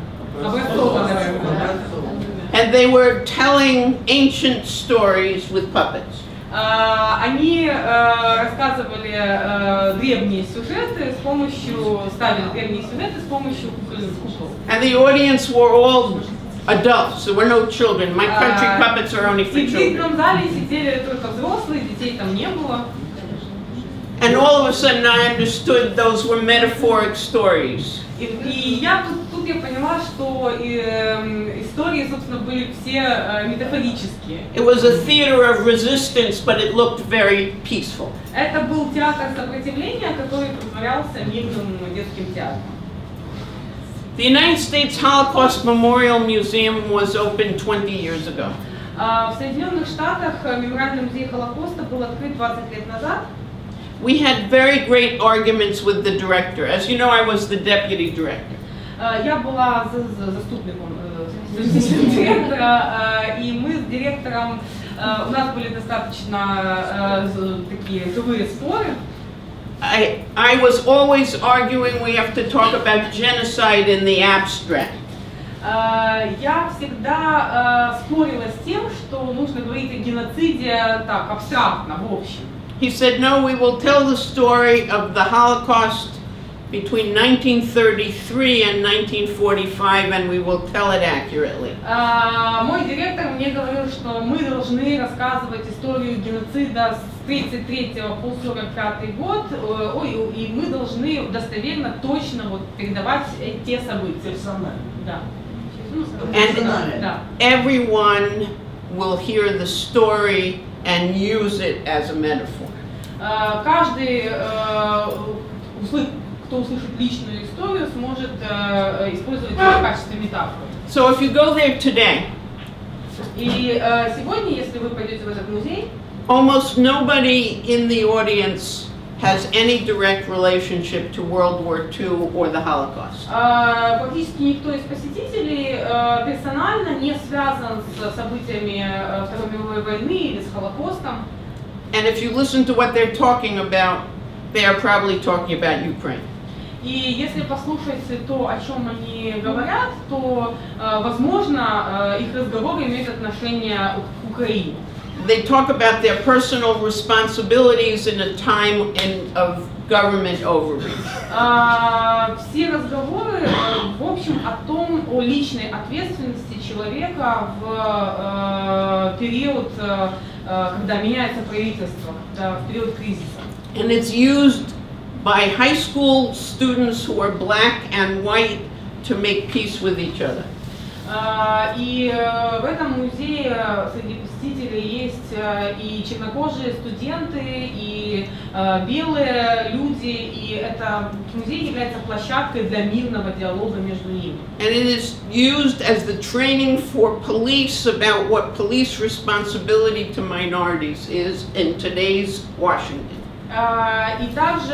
And they were telling ancient stories with puppets. Они рассказывали древние сюжеты с помощью, ставили древние сюжеты с помощью кукол. And the audience were all adults, there were no children. My country puppets are only for И в children. зрительном зале сидели только взрослые, детей там не было. And all of a sudden I understood those were metaphoric stories. И я тут я поняла, что истории, собственно, были все метафорические. It was a theater of resistance, but it looked very peaceful. Это был театр сопротивления, который притворялся мирным детским театром. The United States Holocaust Memorial Museum was opened 20 years ago. В Соединенных Штатах мемориальный музей Холокоста был открыт 20 лет назад. We had very great arguments with the director. As you know, I was the deputy director. Я была заступником директора, и мы с директором, у нас были достаточно такие живые споры. I was always arguing we have to talk about genocide in the abstract. Я всегда спорила с тем, что нужно говорить о геноциде так, абстрактно, в общем. He said, no, we will tell the story of the Holocaust between 1933 and 1945, and we will tell it accurately. Мой директор мне говорил, что мы должны рассказывать историю геноцида с 1933 по 1945 год, и мы должны достоверно, точно вот передавать те события. Да. And everyone will hear the story and use it as a metaphor. Каждый, кто услышит личную историю, сможет использовать ее в качестве метафоры. So if you go there today, И сегодня, если вы пойдете в этот музей, almost nobody in the audience has any direct relationship to World War II or the Holocaust. Практически никто из посетителей персонально не связан с событиями Второй мировой войны или с Холокостом. And if you listen to what they're talking about, they are probably talking about Ukraine. И если послушать то, о чем они говорят, то, возможно, их разговоры имеют отношение к Украине. They talk about their personal responsibilities in a time of government overreach. Все разговоры, в общем, о личной ответственности человека в период, когда меняется правительство, в период кризиса. And it's used by high school students who are black and white to make peace with each other. И в этом музее среди посетителей есть и чернокожие студенты, и белые люди, и это музей является площадкой для мирного диалога между ними. And it is used as the training for police about what police responsibility to minorities is in today's Washington. И также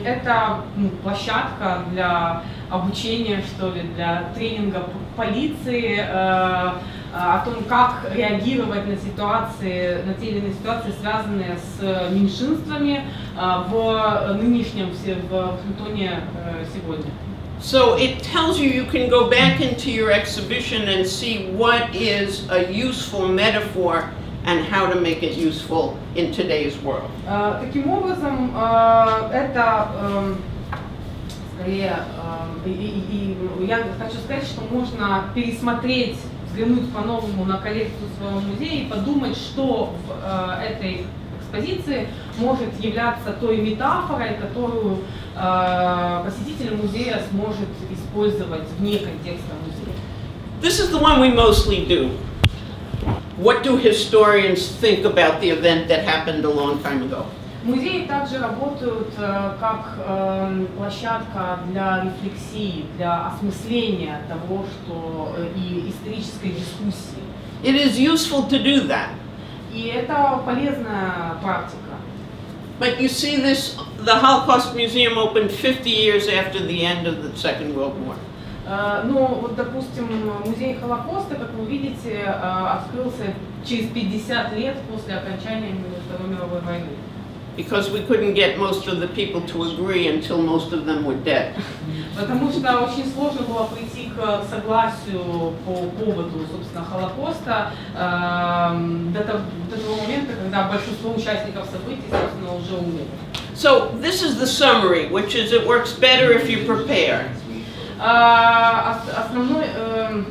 это площадка для обучения, что ли, для тренинга полиции о том, как реагировать на ситуации, на те или иные ситуации, связанные с меньшинствами в нынешнем в Вашингтоне сегодня. So it tells you can go back into your exhibition and see what is a useful metaphor and how to make it useful in today's world. Таким образом, это скорее, я хочу сказать, что можно пересмотреть, взглянуть по-новому на коллекцию своего музея и подумать, что в этой экспозиции может являться той метафорой, которую посетитель музея сможет использовать вне контекста музея. This is the one we mostly do. What do historians think about the event that happened a long time ago? Музеи также работают как площадка для рефлексии, для осмысления того, что и исторической дискуссии. It is useful to do that. И это полезная практика. But you see this, the Holocaust Museum opened 50 years after the end of the Second World War. Ну, вот, допустим, музей Холокоста, как вы видите, открылся через 50 лет после окончания Второй мировой войны. because we couldn't get most of the people to agree until most of them were dead. Потому что очень сложно было прийти к согласию по поводу, собственно, Холокоста до того момента, когда большинство участников событий, собственно, уже умерли. So this is the summary, which is it works better if you prepare. Основной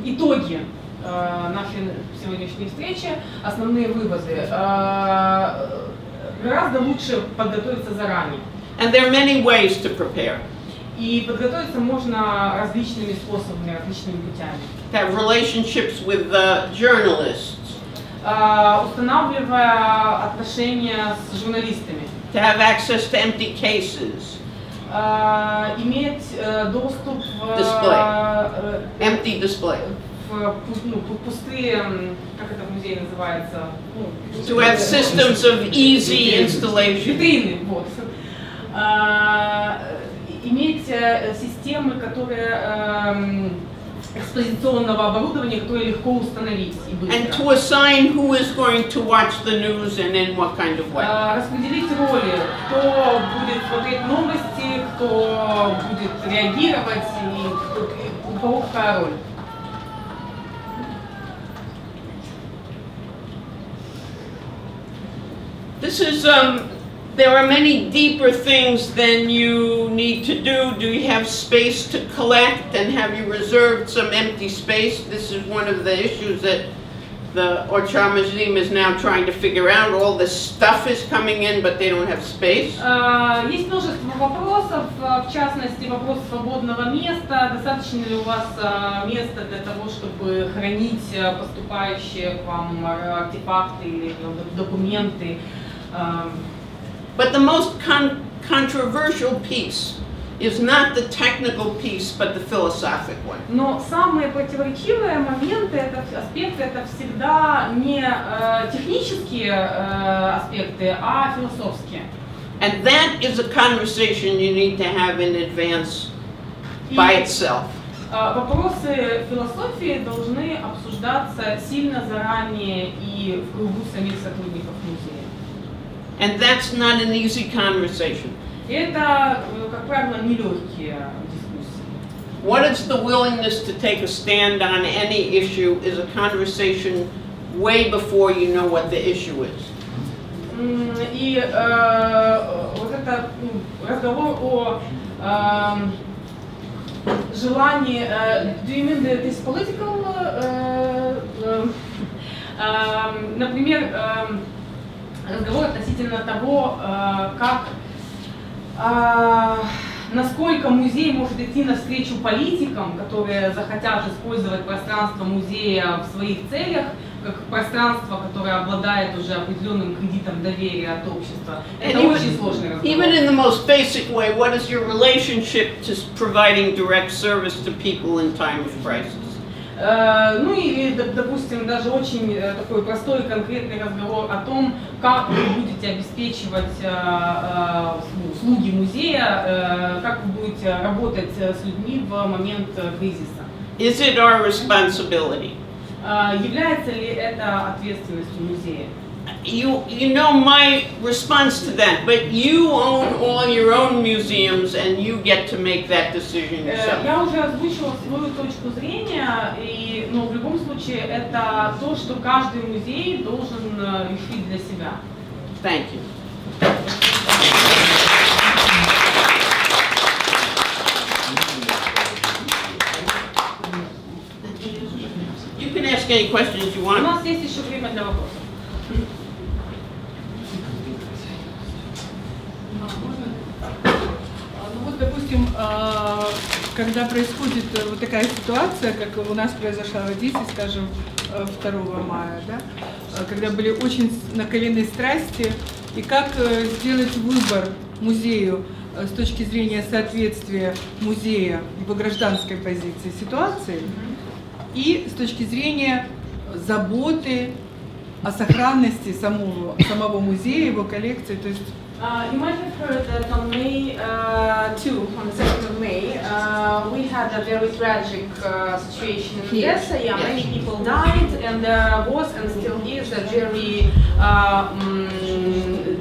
итоги нашей сегодняшней встречи, основные выводы. Гораздо лучше подготовиться заранее. And there are many ways to prepare. И подготовиться можно различными способами, различными путями. To have relationships with journalists. Устанавливая отношения с журналистами. To have access to empty cases. Иметь доступ Display. Empty display. Пустые, как это в музее называется? To have systems of easy installation. Витрины, вот. Иметь системы, которые экспозиционного оборудования, которые легко установить и быстро. And to assign who is going to watch the news and in what kind of way. Распределить роли, кто будет смотреть новости, кто будет реагировать и у кого какая роль. This is, there are many deeper things than you need to do. Do you have space to collect, and have you reserved some empty space? This is one of the issues that the Orchard Museum is now trying to figure out. All this stuff is coming in, but they don't have space. Есть множество вопросов, в частности вопрос свободного места. Достаточно ли у вас места для того, чтобы хранить поступающие к вам артефакты или документы? But the most controversial piece is not the technical piece, but the philosophic one. Но самые противоречивые моменты, аспекты, это всегда не технические аспекты, а философские. And that is a conversation you need to have in advance by itself. Вопросы философии должны обсуждаться сильно заранее и в кругу самих сотрудников музея. And that's not an easy conversation. Это, как правило, нелегкие дискуссии. What is the willingness to take a stand on any issue is a conversation way before you know what the issue is. И вот это разговор о желании. Do you mean this political? Например, разговор относительно того, насколько музей может идти навстречу политикам, которые захотят использовать пространство музея в своих целях, как пространство, которое обладает уже определенным кредитом доверия от общества. Это очень сложный разговор. Even in the most basic way, what is your relationship to providing direct service to people in time of crisis? Ну и, допустим, даже очень такой простой и конкретный разговор о том, как вы будете обеспечивать услуги музея, как вы будете работать с людьми в момент кризиса. Is it our responsibility? Является ли это ответственностью музея? You know my response to that, but you own all your own museums and you get to make that decision yourself. Я уже озвучила свою точку зрения, но в любом случае это то, что каждый музей должен решить для себя. Thank you. You can ask any questions you У want. нас есть еще время для вопросов. Ну вот, допустим, когда происходит вот такая ситуация, как у нас произошла в Одессе, скажем, 2 мая, да, когда были очень накаленные страсти, и как сделать выбор музею с точки зрения соответствия музея его гражданской позиции ситуации и с точки зрения заботы о сохранности самого музея, его коллекции, то есть. You might have heard that on May 2, on the 2nd of May, we had a very tragic situation in Odessa. Yeah, many people died, and there was and still is a very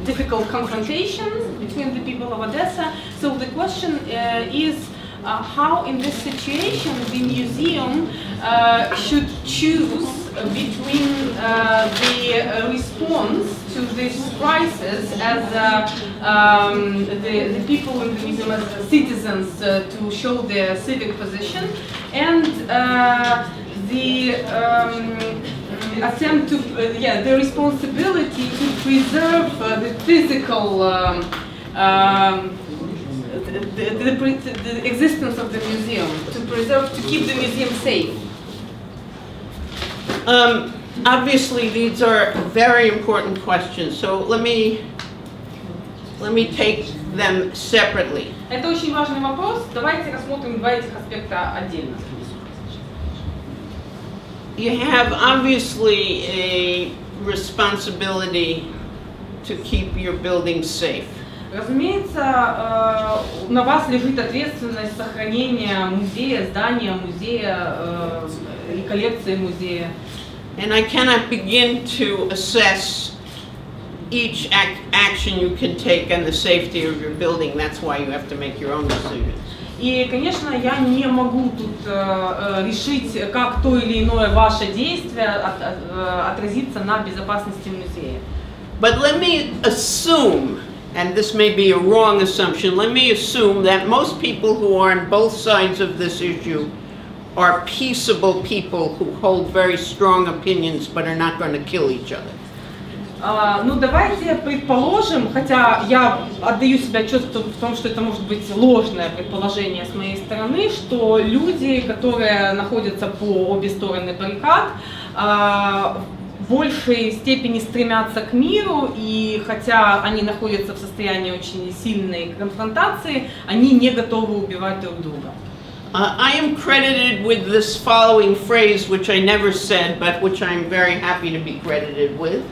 difficult confrontations between the people of Odessa. So the question is how in this situation the museum should choose between the response to this crisis as the people in the museum as citizens to show their civic position, and the attempt to, the responsibility to preserve the physical the existence of the museum, to keep the museum safe. Obviously, these are very important questions, so let me take them separately. Это очень важный вопрос. Давайте рассмотрим два этих аспекта отдельно. You have obviously a responsibility to keep your building safe. Разумеется, на вас лежит ответственность сохранения музея, здания музея и коллекции музея. And I cannot begin to assess each action you can take and the safety of your building. That's why you have to make your own decisions. И, конечно, я не могу тут решить, как то или иное ваше действие отразится на безопасности музея. But let me assume, and this may be a wrong assumption, let me assume that most people who are on both sides of this issue are peaceable people who hold very strong opinions but are not going to kill each other. Ну давайте предположим, хотя я отдаю себе отчет в том, что это может быть ложное предположение с моей стороны, что люди, которые находятся по обе стороны баррикад, в большей степени стремятся к миру, и хотя они находятся в состоянии очень сильной конфронтации, они не готовы убивать друг друга. I am credited with this following phrase, which I never said, but which I'm very happy to be credited with.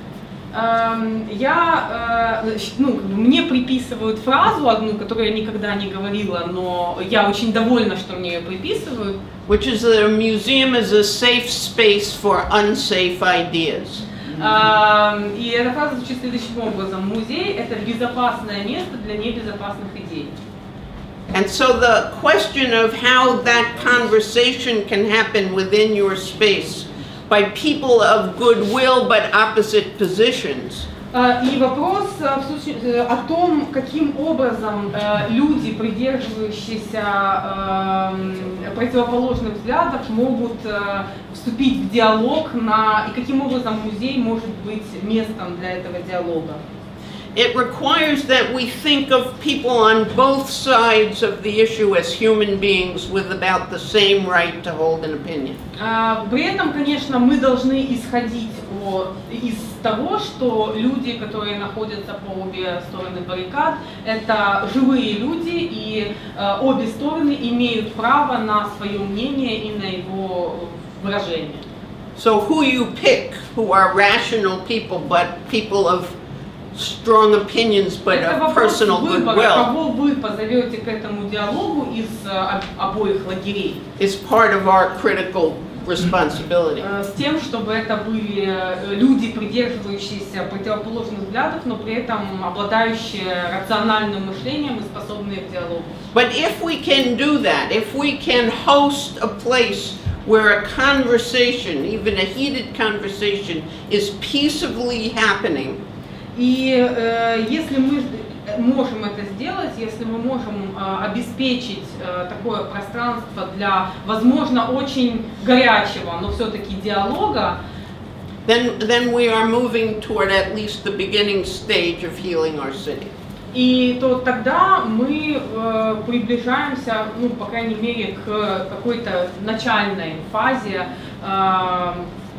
Мне приписывают фразу одну, которую я никогда не говорила, но я очень довольна, что мне ее приписывают. Which is that a museum is a safe space for unsafe ideas. И эта фраза звучит следующим образом: музей — это безопасное место для небезопасных идей. And so the question of how that conversation can happen within your space by people of goodwill but opposite positions. И вопрос о том, каким образом люди, придерживающиеся противоположных взглядов, могут вступить в диалог, и каким образом музей может быть местом для этого диалога. It requires that we think of people on both sides of the issue as human beings with about the same right to hold an opinion. При этом, конечно, мы должны исходить из того, что люди, которые находятся по обе стороны баррикад, это живые люди, и обе стороны имеют право на свое мнение и на его выражение. So who you pick, who are rational people, but people of strong opinions, but of personal goodwill, кого вы позовете к этому диалогу из обоих лагерей, is part of our critical responsibility. С тем, чтобы это были люди, придерживающиеся противоположных взглядов, но при этом обладающие рациональным мышлением и способные к диалогу. But if we can do that, if we can host a place where a conversation, even a heated conversation, is peaceably happening, и если мы можем это сделать, если мы можем обеспечить такое пространство для, возможно, очень горячего, но все-таки диалога, then we are moving toward at least the beginning stage of healing our city. И то тогда мы приближаемся, ну, по крайней мере, к какой-то начальной фазе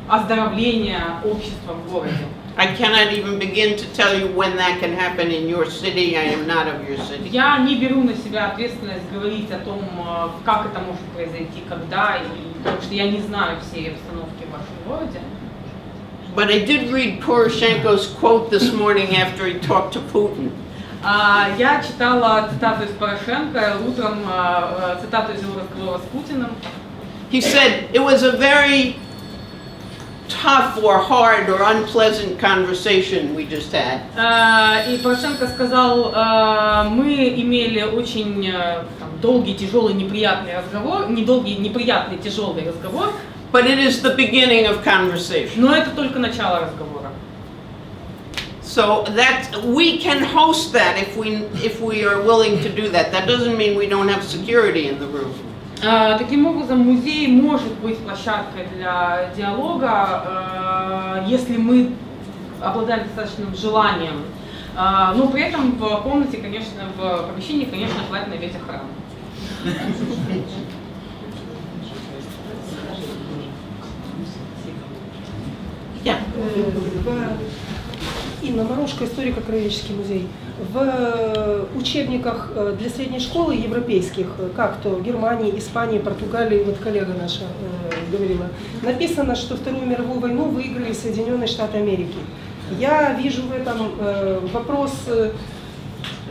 оздоровления общества в городе. I cannot even begin to tell you when that can happen in your city. I am not of your city. Я не беру на себя ответственность говорить о том, как это может произойти, когда, потому что я не знаю всей обстановки в вашем городе. But I did read Poroshenko's quote this morning after he talked to Putin. Я читала цитату из Порошенко утром, цитату из его разговора с Путиным. He said it was a very tough or hard or unpleasant conversation we just had. И Порошенко сказал, мы имели очень долгий, тяжелый, неприятный разговор, недолгий, неприятный, тяжелый разговор. But it is the beginning of conversation. Но это только начало разговора. So that we can host that if we are willing to do that. That doesn't mean we don't have security in the room. Таким образом, музей может быть площадкой для диалога, если мы обладаем достаточным желанием. Но при этом в комнате, конечно, в помещении, конечно, желательно иметь охрану. Инна Морошко, историко-краеведческий музей. В учебниках для средней школы европейских, как то в Германии, Испании, Португалии, вот коллега наша говорила, написано, что Вторую мировую войну выиграли Соединенные Штаты Америки. Я вижу в этом вопрос,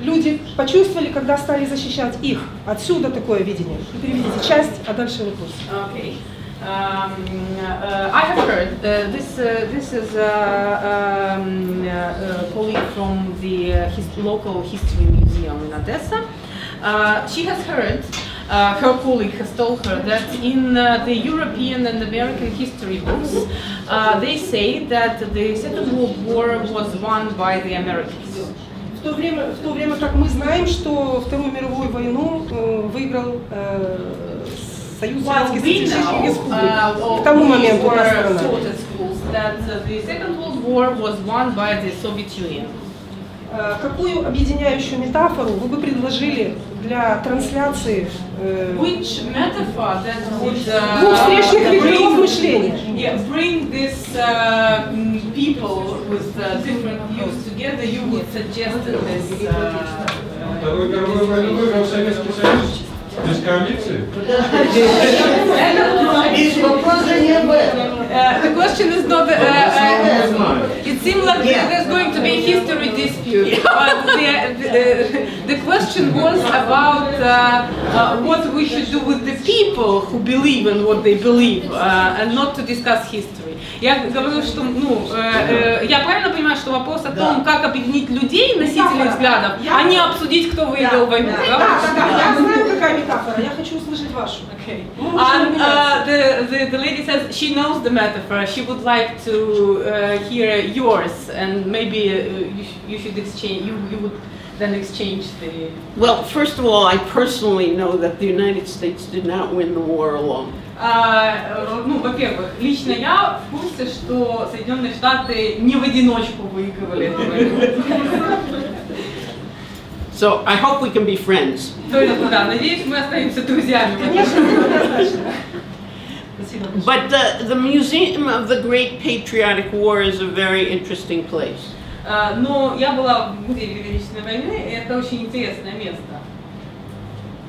люди почувствовали, когда стали защищать их. Отсюда такое видение. Переведите часть, а дальше вопрос. Okay. I have heard this is a colleague from the local history museum in Odessa. She has heard, her colleague has told her that in the European and American history books, they say that the Second World War was won by the Americans. В то время как мы знаем, что Вторую мировую войну выиграл Союз Советских Социалистических Республик. К тому моменту та страна. That the Second World War was won by the Soviet Union. Какую объединяющую метафору вы бы предложили для трансляции Which metaphor that would двух встречных ветров мышления? Bring this people with different views together, you would suggest in this. Вторую мировую войну выиграл Советский Союз. Без коалиции? The question is not. It seems like there's going to be a history dispute, but the question was about what we should do with the people who believe in what they believe, and not to discuss history. Я говорю, что, я правильно понимаю, что вопрос о том, как объединить людей, носителей взглядов, а не обсудить, кто выиграл войну. Да, я знаю, какая метафора, я хочу услышать вашу. Okay. And the lady says she knows the metaphor. She would like to hear yours, and maybe you should exchange. You would then exchange the. Well, first of all, I personally know that the United States did not win the war alone. Во-первых, лично я в курсе, что Соединенные Штаты не в одиночку выигрывали эту войну. So I hope we can be friends. Надеюсь, мы остаемся друзьями. But the Museum of the Great Patriotic War is a very interesting place. Но я была в Музее Великой Отечественной войны, и это очень интересное место.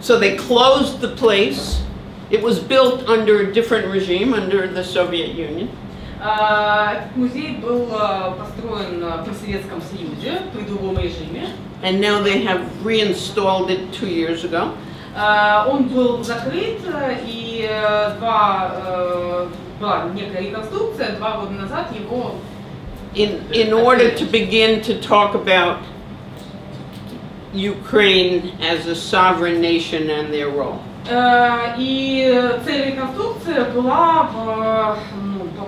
So they closed the place. It was built under a different regime, under the Soviet Union. Этот музей был построен при Советском Союзе, при другом режиме. And now they have reinstalled it 2 years ago. Он был закрыт, и была некая реконструкция, 2 года назад его... In order to begin to talk about Ukraine as a sovereign nation and their role. И цель реконструкции была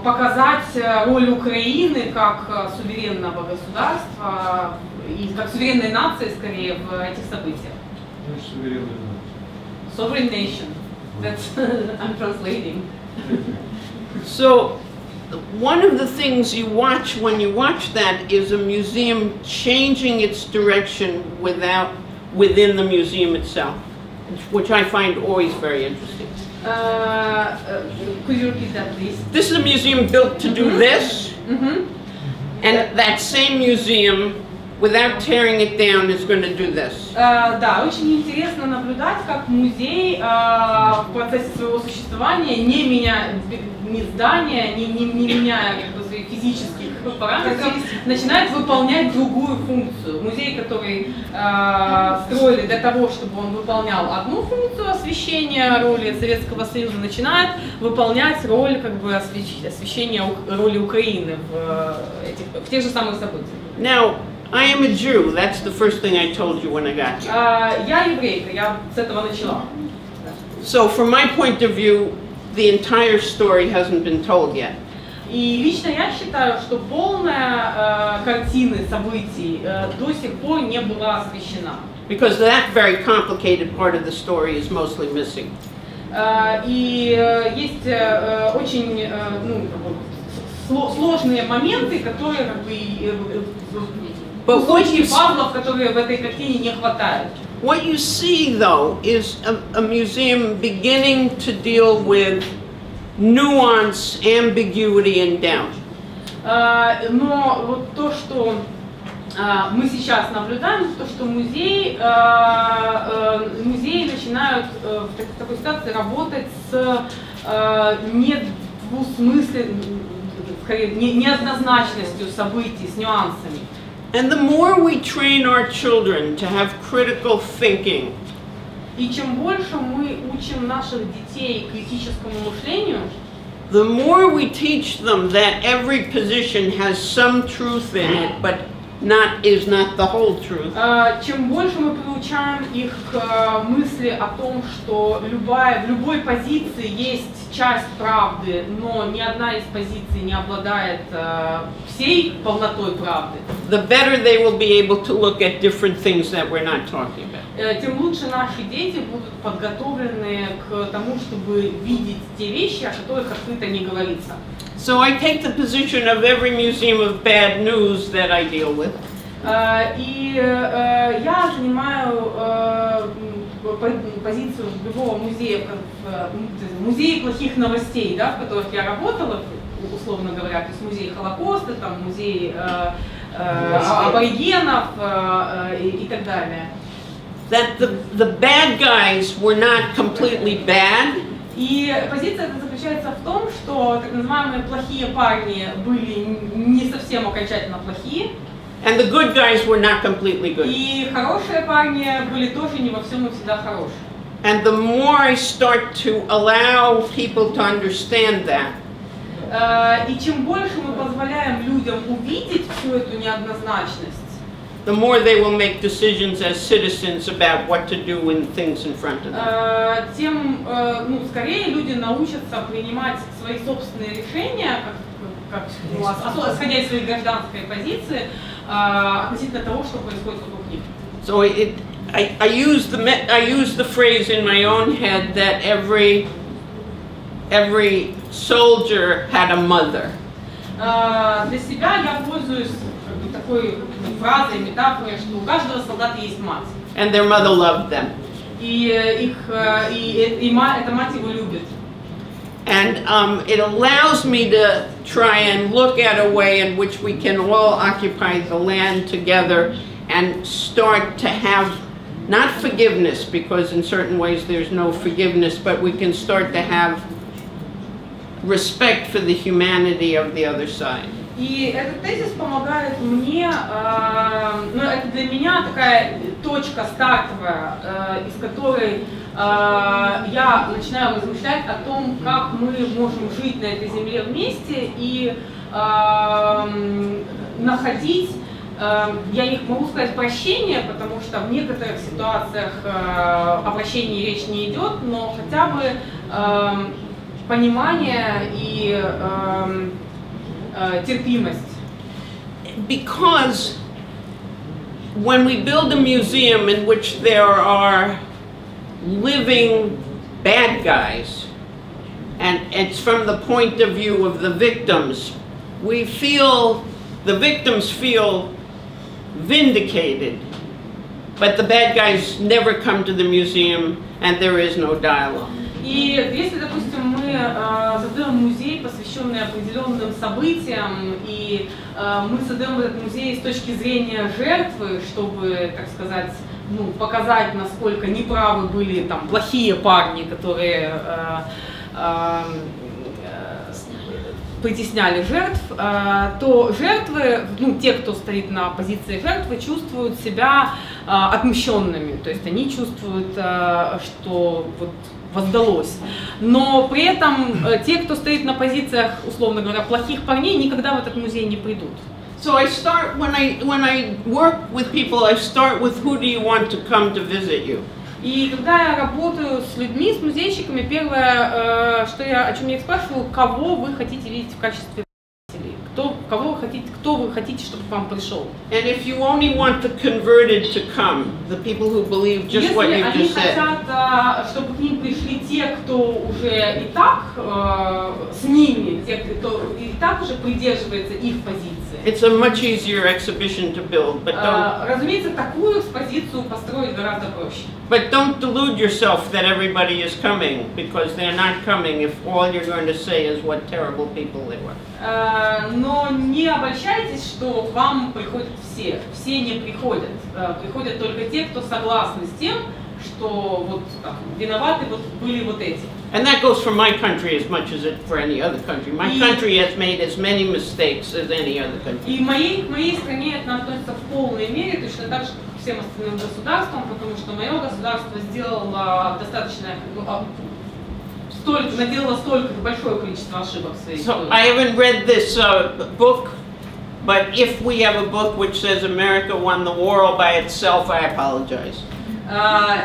показать роль Украины как суверенного государства и как суверенной нации, скорее, в этих событиях. Sovereign nation. That's I'm translating. So, one of the things you watch when you watch that is a museum changing its direction within the museum itself, which I find always very interesting. Could you repeat that, please? This is a museum built to do this, and that same museum without tearing it down, is going to do this. Да, очень интересно наблюдать, как музей в процессе своего существования, не меняя здания, не меняя как бы, своих физических параметров, начинает выполнять другую функцию. Музей, который строили для того, чтобы он выполнял одну функцию освещения роли Советского Союза, начинает выполнять роль как бы, освещения роли Украины в тех же самых событиях. Now, I am a Jew. That's the first thing I told you when I got here. Я еврейка, я с этого начала. So from my point of view, the entire story hasn't been told yet. И лично я считаю, что полная картина событий до сих пор не была освещена. Because that very complicated part of the story is mostly missing. И есть очень сложные моменты, которые как бы кусочки пазлов, которые в этой картине не хватает. What you see, though, is a museum beginning to deal with nuance, ambiguity, and doubt. Но вот то, что мы сейчас наблюдаем, то, что музеи начинают в такой ситуации работать с неоднозначностью событий, с нюансами. And the more we train our children to have critical thinking, и чем больше мы учим наших детей критическому мышлению, the more we teach them that every position has some truth in it, but is not the whole truth. Чем больше мы приучаем их к мысли о том, что в любой позиции есть часть правды, но ни одна из позиций не обладает всей полнотой правды, the better they will be able to look at different things that we're not talking about. Тем лучше наши дети будут подготовлены к тому, чтобы видеть те вещи, о которых открыто не говорится. So I take the position of every museum of bad news that I deal with. И я занимаю позицию любого музея, музеи плохих новостей, да, в которых я работала, условно говоря, то есть музей Холокоста, там, музей аборигенов и так далее. That the bad guys were not completely bad. И позиция эта заключается в том, что так называемые плохие парни были не совсем окончательно плохие. And the good guys were not completely good. И хорошие парни были тоже не во всем и всегда хорошие. And the more I start to allow people to understand that, и чем больше мы позволяем людям увидеть всю эту неоднозначность, the more they will make decisions as citizens about what to do in things in front of them. Тем скорее люди научатся принимать свои собственные решения, исходя из своей гражданской позиции, относительно того, что происходит вокруг них. So I use the phrase in my own head that every soldier had a mother. Для себя я пользуюсь такой фразой, метафорой, что у каждого солдата есть мать. And their mother loved them. И эта мать его любит. And it allows me to try and look at a way in which we can all occupy the land together and start to have, not forgiveness, because in certain ways there's no forgiveness, but we can start to have respect for the humanity of the other side. И этот тезис помогает мне, это для меня такая точка стартовая, из которой я начинаю размышлять о том, как мы можем жить на этой земле вместе и находить, я не могу сказать прощение, потому что в некоторых ситуациях о прощении речь не идет, но хотя бы понимание и терпимость. Because when we build a museum in which there are living bad guys, and it's from the point of view of the victims, the victims feel vindicated, but the bad guys never come to the museum and there is no dialogue. И если, допустим, мы создаем музей, посвященный определенным событиям, и мы создаем этот музей с точки зрения жертвы, чтобы, так сказать, ну, показать, насколько неправы были там плохие парни, которые притесняли жертв, то жертвы, ну, те, кто стоит на позиции жертвы, чувствуют себя отмщенными, то есть они чувствуют, что вот воздалось. Но при этом те, кто стоит на позициях, условно говоря, плохих парней, никогда в этот музей не придут. So I start, when I work with people, I start with who do you want to come to visit you? И когда я работаю с людьми, с музейщиками, первое, о чем я их спрашиваю, кого вы хотите видеть в качестве посетителей, кто вы хотите, чтобы к вам пришел. And if you only want the converted to come, the people who believe just what you Если они just said. хотят, чтобы к ним пришли те, кто уже и так с ними, те, кто и так уже придерживается их позиции. It's a much easier exhibition to build, but Разумеется, такую экспозицию построить гораздо проще. But don't delude yourself that everybody is coming, because they're not coming if all you're going to say is what terrible people they were. Но не обольщайтесь, что к вам приходят все. Все не приходят. Приходят только те, кто согласны с тем, что вот так, виноваты вот были вот эти. And that goes for my country as much as it for any other country. My country has made as many mistakes as any other country. И к моей стране это относится в полной мере, точно так же, как к всем остальным государствам, потому что мое государство сделало достаточно, наделало столько большое количество ошибок в своей истории. So I haven't read this book, but if we have a book which says America won the war all by itself, I apologize.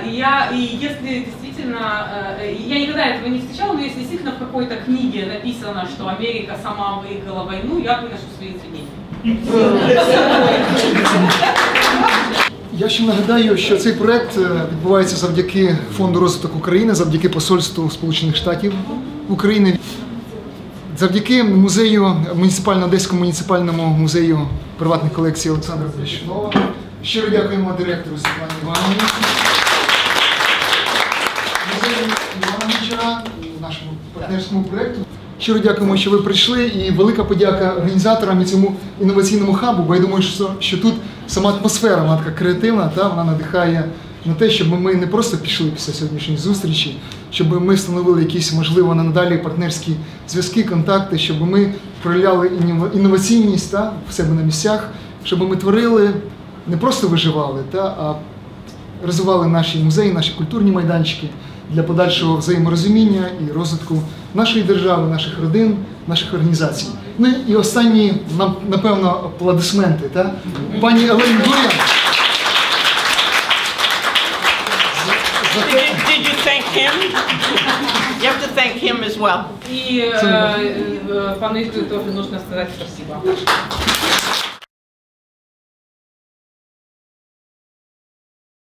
Если действительно, я никогда этого не встречала, но если действительно в какой-то книге написано, что Америка сама выиграла войну, я приношу свои извинения. Я ще нагадаю, що цей проект відбувається завдяки Фонду Розвиток України, завдяки Посольству Сполучених Штатів України, завдяки музею Одеському муніципальному музею приватних колекцій Олександра Блещунова. Щиро дякуємо директору Світлані Івановні, Музею Івана Гончара, нашому партнерському проекту. Щиро дякуємо, що ви прийшли, і велика подяка організаторам і цьому інноваційному хабу, бо я думаю, що тут сама атмосфера, вона така креативна, вона надихає на те, щоб ми не просто пішли після сьогоднішньої зустрічі, щоб ми встановили якісь, можливо, надалі партнерські зв'язки, контакти, щоб ми проявляли інноваційність в себе на місцях, щоб ми творили, не просто виживали, а розвивали наші музеї, наші культурні майданчики для подальшого взаєморозуміння і розвитку нашої держави, наших родин, наших організацій. Ну і останні, напевно, аплодисменти. Пані Елейн Ґуріан. Did you thank him? You have to thank him as well. И пану Игорю тоже нужно сказать спасибо.